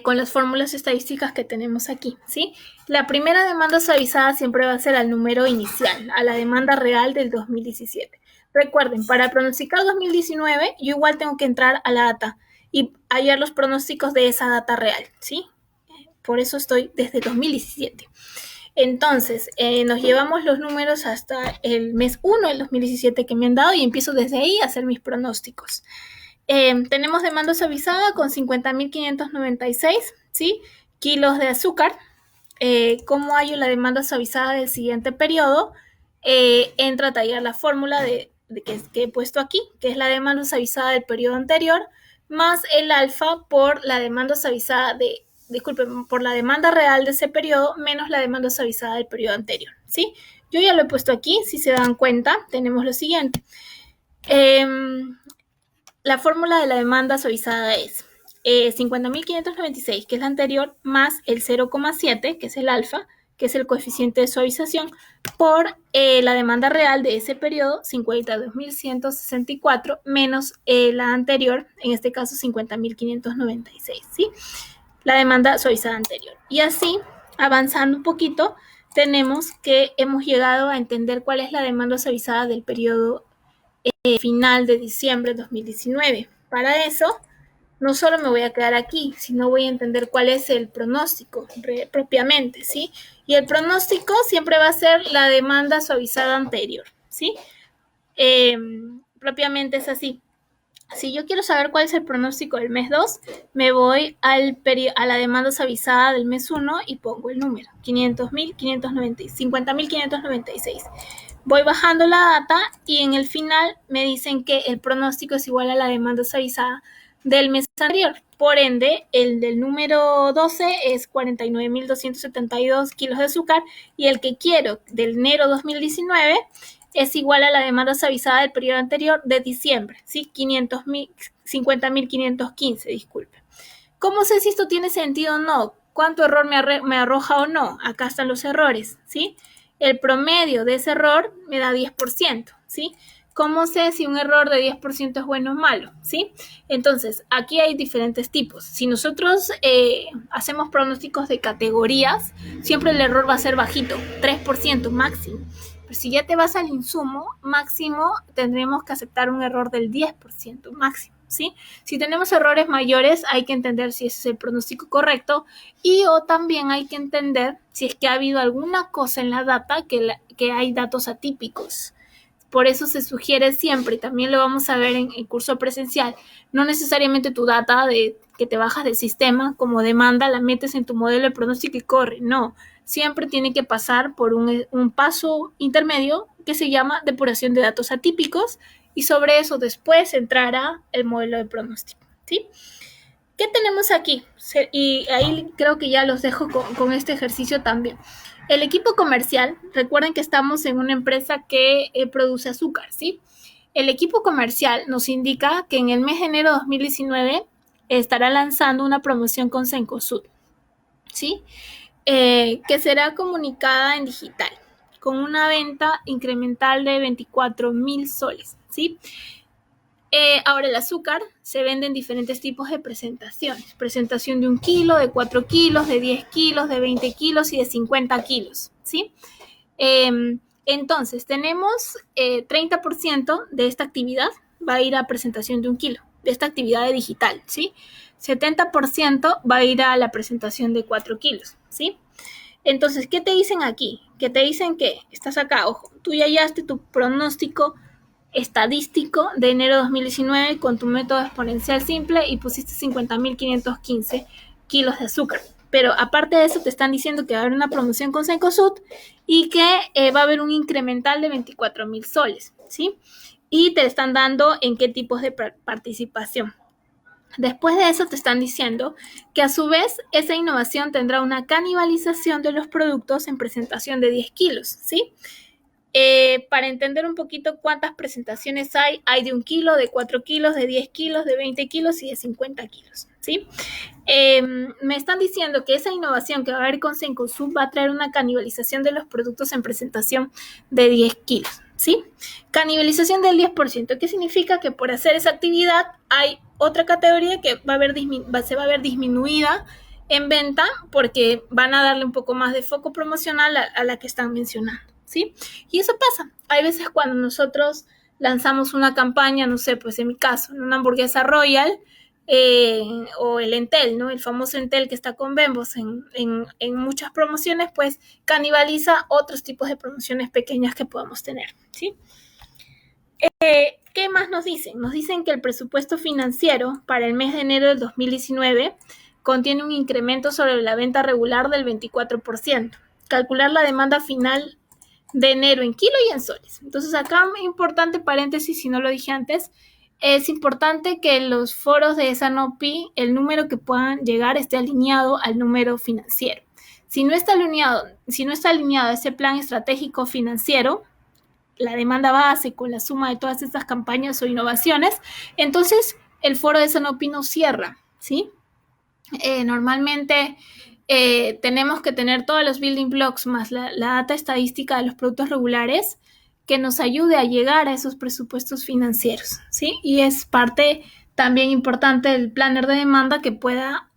Con las fórmulas estadísticas que tenemos aquí, ¿sí? La primera demanda suavizada siempre va a ser al número inicial, a la demanda real del 2017. Recuerden, para pronosticar 2019, yo igual tengo que entrar a la data y hallar los pronósticos de esa data real, ¿sí? Por eso estoy desde 2017. Entonces, nos llevamos los números hasta el mes 1 del 2017 que me han dado y empiezo desde ahí a hacer mis pronósticos. Tenemos demanda suavizada con 50.596, ¿sí? Kilos de azúcar. ¿Cómo hallo la demanda suavizada del siguiente periodo? Entra a tallar la fórmula que he puesto aquí, que es la demanda suavizada del periodo anterior, más el alfa por la demanda suavizada por la demanda real de ese periodo, menos la demanda suavizada del periodo anterior, ¿sí? Yo ya lo he puesto aquí, si se dan cuenta, tenemos lo siguiente. La fórmula de la demanda suavizada es 50.596, que es la anterior, más el 0,7, que es el alfa, que es el coeficiente de suavización, por la demanda real de ese periodo, 52.164, menos la anterior, en este caso 50.596, ¿sí? La demanda suavizada anterior. Y así, avanzando un poquito, tenemos que hemos llegado a entender cuál es la demanda suavizada del periodo final de diciembre de 2019. Para eso, no solo me voy a quedar aquí, sino voy a entender cuál es el pronóstico propiamente, ¿sí? Y el pronóstico siempre va a ser la demanda suavizada anterior, ¿sí? Propiamente es así. Si yo quiero saber cuál es el pronóstico del mes 2, me voy a la demanda suavizada del mes 1 y pongo el número, 50.596. Voy bajando la data y en el final me dicen que el pronóstico es igual a la demanda suavizada del mes anterior. Por ende, el del número 12 es 49.272 kilos de azúcar y el que quiero del enero 2019 es igual a la demanda suavizada del periodo anterior de diciembre, ¿sí? 50.515, disculpe. ¿Cómo sé si esto tiene sentido o no? ¿Cuánto error me arroja o no? Acá están los errores, ¿sí? El promedio de ese error me da 10%, ¿sí? ¿Cómo sé si un error de 10% es bueno o malo? ¿Sí? Entonces, aquí hay diferentes tipos. Si nosotros hacemos pronósticos de categorías, siempre el error va a ser bajito, 3% máximo. Pero si ya te vas al insumo, máximo tendremos que aceptar un error del 10% máximo, ¿sí? Si tenemos errores mayores, hay que entender si ese es el pronóstico correcto o también hay que entender si es que ha habido alguna cosa en la data que hay datos atípicos. Por eso se sugiere siempre, y también lo vamos a ver en el curso presencial, no necesariamente tu data que te bajas del sistema como demanda la metes en tu modelo de pronóstico y corre, no. Siempre tiene que pasar por un paso intermedio que se llama depuración de datos atípicos y sobre eso después entrará el modelo de pronóstico, ¿sí? ¿Qué tenemos aquí? Y ahí creo que ya los dejo con este ejercicio también. El equipo comercial, recuerden que estamos en una empresa que produce azúcar, ¿sí? El equipo comercial nos indica que en el mes de enero de 2019 estará lanzando una promoción con Cencosud, ¿sí? Que será comunicada en digital, con una venta incremental de 24.000 soles, ¿sí? Ahora el azúcar se vende en diferentes tipos de presentaciones. Presentación de 1 kilo, de 4 kilos, de 10 kilos, de 20 kilos y de 50 kilos, ¿sí? Entonces, tenemos 30% de esta actividad va a ir a presentación de 1 kilo, de esta actividad de digital, ¿sí? 70% va a ir a la presentación de 4 kilos, ¿sí? Entonces, ¿qué te dicen aquí? Que te dicen que estás acá, ojo, tú ya hallaste tu pronóstico estadístico de enero de 2019 con tu método exponencial simple y pusiste 50.515 kilos de azúcar. Pero aparte de eso te están diciendo que va a haber una promoción con Cencosud y que va a haber un incremental de 24.000 soles, ¿sí? Y te están dando en qué tipos de participación. Después de eso te están diciendo que a su vez esa innovación tendrá una canibalización de los productos en presentación de 10 kilos, ¿sí? Para entender un poquito cuántas presentaciones hay de 1 kilo, de 4 kilos, de 10 kilos, de 20 kilos y de 50 kilos, ¿sí? Me están diciendo que esa innovación que va a haber con Cencosud va a traer una canibalización de los productos en presentación de 10 kilos, ¿sí? Canibalización del 10%, ¿qué significa? Que por hacer esa actividad hay otra categoría que se va a ver disminuida en venta porque van a darle un poco más de foco promocional a la que están mencionando, ¿sí? Y eso pasa. Hay veces cuando nosotros lanzamos una campaña, no sé, pues en mi caso, una hamburguesa Royal o el Entel, ¿no? El famoso Entel que está con Bembos en muchas promociones, pues canibaliza otros tipos de promociones pequeñas que podamos tener, ¿sí? ¿Qué más nos dicen? Nos dicen que el presupuesto financiero para el mes de enero del 2019 contiene un incremento sobre la venta regular del 24%. Calcular la demanda final de enero en kilo y en soles. Entonces acá, importante paréntesis, si no lo dije antes, es importante que en los foros de Sanopi el número que puedan llegar esté alineado al número financiero. Si no está alineado a ese plan estratégico financiero, la demanda base con la suma de todas estas campañas o innovaciones, entonces el foro de Sanopi no cierra, ¿sí? Normalmente tenemos que tener todos los building blocks más la data estadística de los productos regulares que nos ayude a llegar a esos presupuestos financieros, ¿sí? Y es parte también importante del planner de demanda que pueda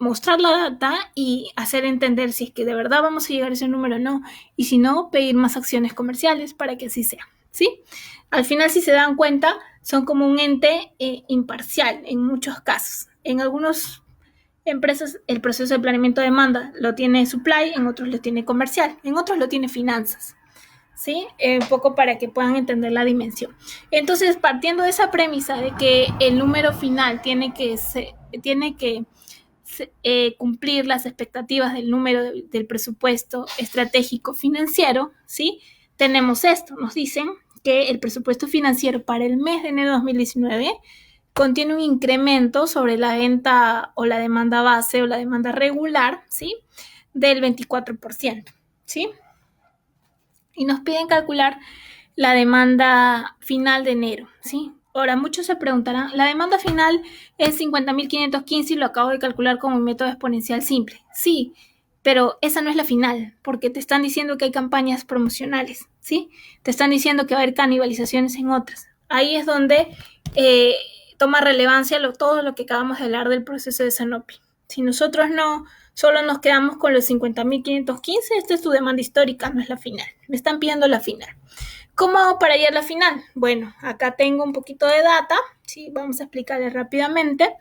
mostrar la data y hacer entender si es que de verdad vamos a llegar a ese número o no, y si no, pedir más acciones comerciales para que así sea, ¿sí? Al final, si se dan cuenta, son como un ente imparcial en muchos casos. En algunas empresas el proceso de planeamiento de demanda lo tiene supply, en otros lo tiene comercial, en otros lo tiene finanzas. ¿Sí? Un poco para que puedan entender la dimensión. Entonces, partiendo de esa premisa de que el número final tiene que cumplir las expectativas del número del presupuesto estratégico financiero, ¿sí? Tenemos esto, nos dicen que el presupuesto financiero para el mes de enero de 2019 contiene un incremento sobre la venta o la demanda base o la demanda regular, ¿sí? Del 24%, ¿sí? Y nos piden calcular la demanda final de enero, ¿sí? Ahora, muchos se preguntarán, la demanda final es 50.515 y lo acabo de calcular con un método exponencial simple. Sí, pero esa no es la final, porque te están diciendo que hay campañas promocionales, ¿sí? Te están diciendo que va a haber canibalizaciones en otras. Ahí es donde toma relevancia todo lo que acabamos de hablar del proceso de Sanofi. Si nosotros no solo nos quedamos con los 50.515, esta es tu demanda histórica, no es la final. Me están pidiendo la final. ¿Cómo hago para ir a la final? Bueno, acá tengo un poquito de data, ¿sí? Vamos a explicarles rápidamente.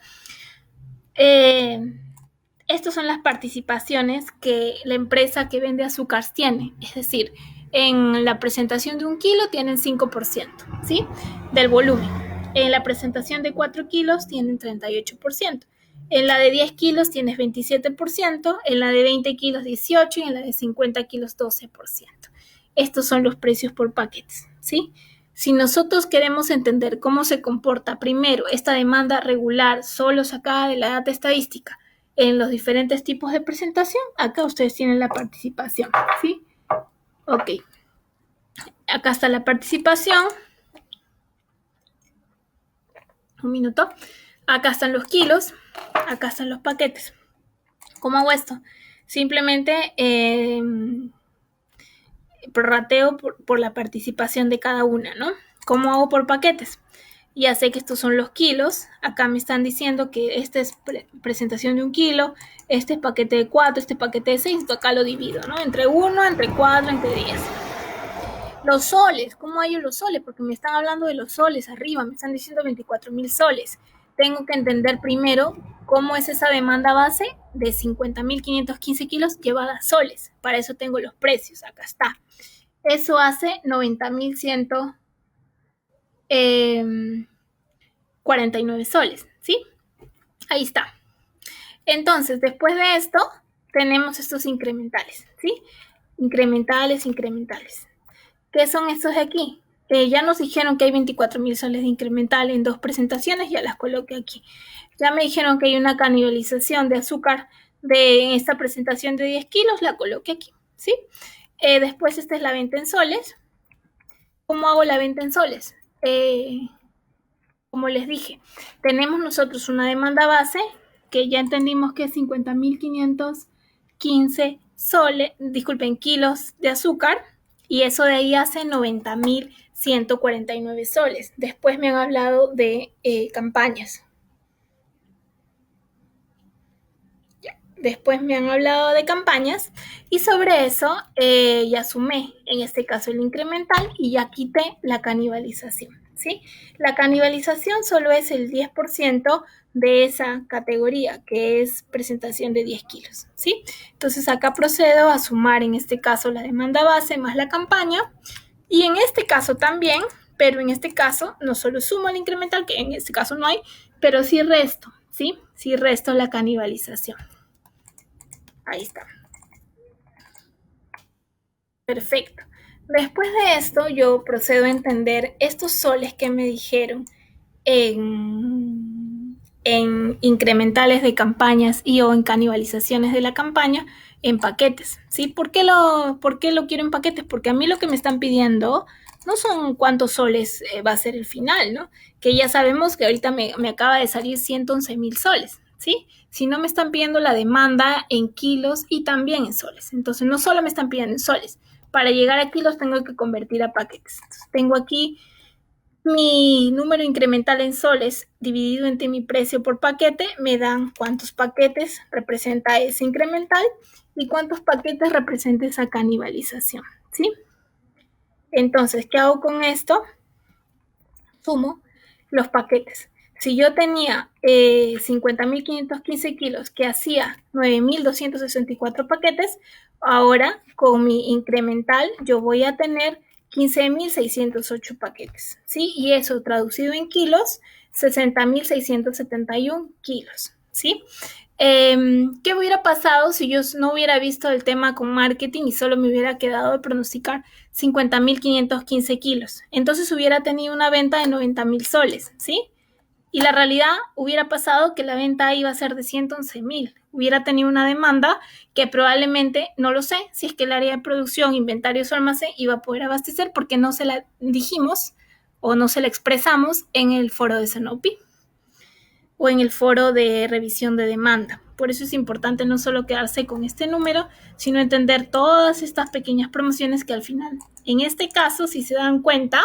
Estas son las participaciones que la empresa que vende azúcar tiene, es decir, en la presentación de 1 kilo tienen 5%, ¿sí? Del volumen. En la presentación de 4 kilos tienen 38%. En la de 10 kilos tienes 27%, en la de 20 kilos 18% y en la de 50 kilos 12%. Estos son los precios por paquetes, ¿sí? Si nosotros queremos entender cómo se comporta primero esta demanda regular solo sacada de la data estadística en los diferentes tipos de presentación, acá ustedes tienen la participación, ¿sí? Ok. Acá está la participación. Un minuto. Acá están los kilos, acá están los paquetes. ¿Cómo hago esto? Simplemente prorrateo por la participación de cada una, ¿no? ¿Cómo hago por paquetes? Ya sé que estos son los kilos. Acá me están diciendo que esta es presentación de 1 kilo, este es paquete de 4, este paquete de 6, acá lo divido, ¿no? Entre 1, entre 4, entre 10. Los soles, ¿cómo hallo los soles? Porque me están hablando de los soles arriba, me están diciendo 24.000 soles. Tengo que entender primero cómo es esa demanda base de 50.515 kilos llevada a soles. Para eso tengo los precios, acá está. Eso hace 90.149 soles, ¿sí? Ahí está. Entonces, después de esto, tenemos estos incrementales, ¿sí? Incrementales. ¿Qué son estos de aquí? Ya nos dijeron que hay 24.000 soles de incremental en 2 presentaciones, ya las coloqué aquí. Ya me dijeron que hay una canibalización de azúcar en esta presentación de 10 kilos, la coloqué aquí, ¿sí? Después esta es la venta en soles. ¿Cómo hago la venta en soles? Como les dije, tenemos nosotros una demanda base que ya entendimos que es 50.515 kilos de azúcar, y eso de ahí hace 90.149 soles. Después me han hablado de campañas. Después me han hablado de campañas y sobre eso ya sumé, en este caso el incremental, y ya quité la canibalización, ¿sí? La canibalización solo es el 10% de esa categoría, que es presentación de 10 kilos, ¿sí? Entonces acá procedo a sumar, en este caso, la demanda base más la campaña, y en este caso también, pero en este caso no solo sumo el incremental, que en este caso no hay, pero sí resto, ¿sí? Sí resto la canibalización. Ahí está. Perfecto. Después de esto, yo procedo a entender estos soles que me dijeron en incrementales de campañas y o en canibalizaciones de la campaña en paquetes, ¿sí? ¿Por qué lo quiero en paquetes? Porque a mí lo que me están pidiendo no son cuántos soles va a ser el final, ¿no? Que ya sabemos que ahorita me acaba de salir 111.000 soles, ¿sí? sino me están pidiendo la demanda en kilos y también en soles. Entonces, no solo me están pidiendo en soles, para llegar a kilos tengo que convertir a paquetes. Entonces, tengo aquí mi número incremental en soles dividido entre mi precio por paquete, me dan cuántos paquetes representa ese incremental y cuántos paquetes representa esa canibalización, ¿sí? Entonces, ¿qué hago con esto? Sumo los paquetes. Si yo tenía 50.515 kilos que hacía 9.264 paquetes, ahora con mi incremental yo voy a tener 15.608 paquetes, ¿sí? Y eso traducido en kilos, 60.671 kilos, ¿sí? ¿Qué hubiera pasado si yo no hubiera visto el tema con marketing y solo me hubiera quedado de pronosticar 50.515 kilos? Entonces hubiera tenido una venta de 90.000 soles, ¿sí? Y la realidad hubiera pasado que la venta iba a ser de 111.000. Hubiera tenido una demanda que probablemente, no lo sé, si es que el área de producción, inventarios o almacén iba a poder abastecer porque no se la dijimos o no se la expresamos en el foro de Sanopi o en el foro de revisión de demanda. Por eso es importante no solo quedarse con este número, sino entender todas estas pequeñas promociones que al final, en este caso, si se dan cuenta,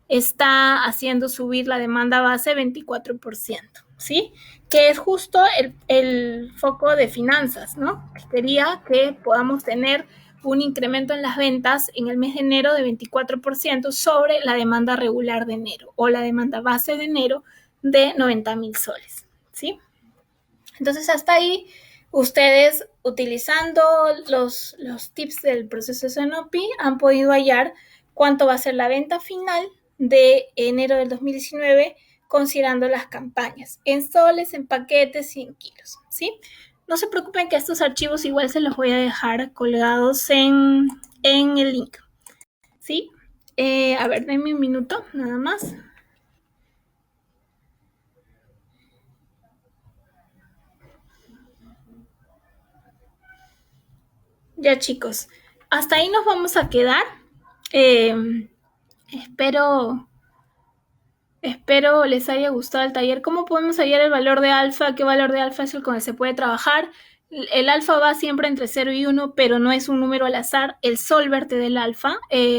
está haciendo subir la demanda base 24%, ¿sí? Que es justo el foco de finanzas, ¿no? Quería que podamos tener un incremento en las ventas en el mes de enero de 24% sobre la demanda regular de enero o la demanda base de enero de 90.000 soles, ¿sí? Entonces, hasta ahí, ustedes utilizando los tips del proceso Sanopi han podido hallar cuánto va a ser la venta final de enero del 2019 considerando las campañas en soles, en paquetes y en kilos, ¿sí? No se preocupen que estos archivos igual se los voy a dejar colgados en el link, ¿sí? A ver, denme un minuto, nada más. Ya chicos, hasta ahí nos vamos a quedar. Eh, espero, espero les haya gustado el taller. ¿Cómo podemos hallar el valor de alfa? ¿Qué valor de alfa es el con el que se puede trabajar? El alfa va siempre entre 0 y 1, pero no es un número al azar. El solver te da el alfa.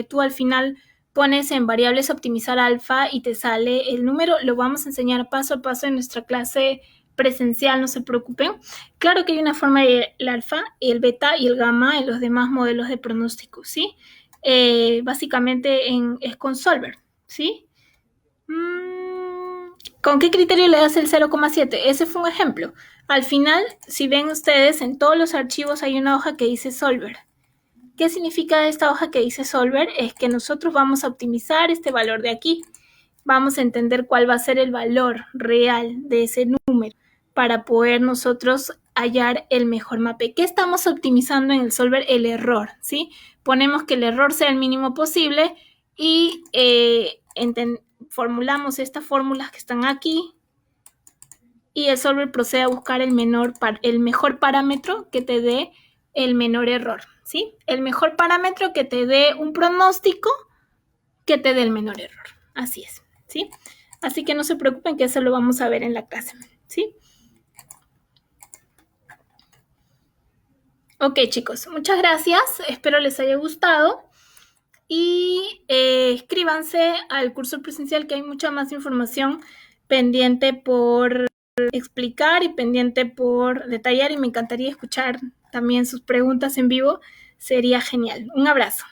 Tú al final pones en variables optimizar alfa y te sale el número. Lo vamos a enseñar paso a paso en nuestra clase presencial, no se preocupen. Claro que hay una forma de el alfa, el beta y el gamma en los demás modelos de pronóstico, ¿sí? Básicamente es con solver, ¿sí? ¿Con qué criterio le das el 0,7? Ese fue un ejemplo. Al final, si ven ustedes, en todos los archivos hay una hoja que dice solver. ¿Qué significa esta hoja que dice solver? Es que nosotros vamos a optimizar este valor de aquí. Vamos a entender cuál va a ser el valor real de ese número para poder nosotros hallar el mejor mape. ¿Qué estamos optimizando en el solver? El error, ¿sí? Ponemos que el error sea el mínimo posible y formulamos estas fórmulas que están aquí y el solver procede a buscar el mejor parámetro que te dé el menor error, ¿sí? El mejor parámetro que te dé un pronóstico que te dé el menor error. Así es, ¿sí? Así que no se preocupen que eso lo vamos a ver en la clase, ¿sí? Ok, chicos, muchas gracias. Espero les haya gustado. Y escríbanse al curso presencial que hay mucha más información pendiente por explicar y pendiente por detallar y me encantaría escuchar también sus preguntas en vivo. Sería genial. Un abrazo.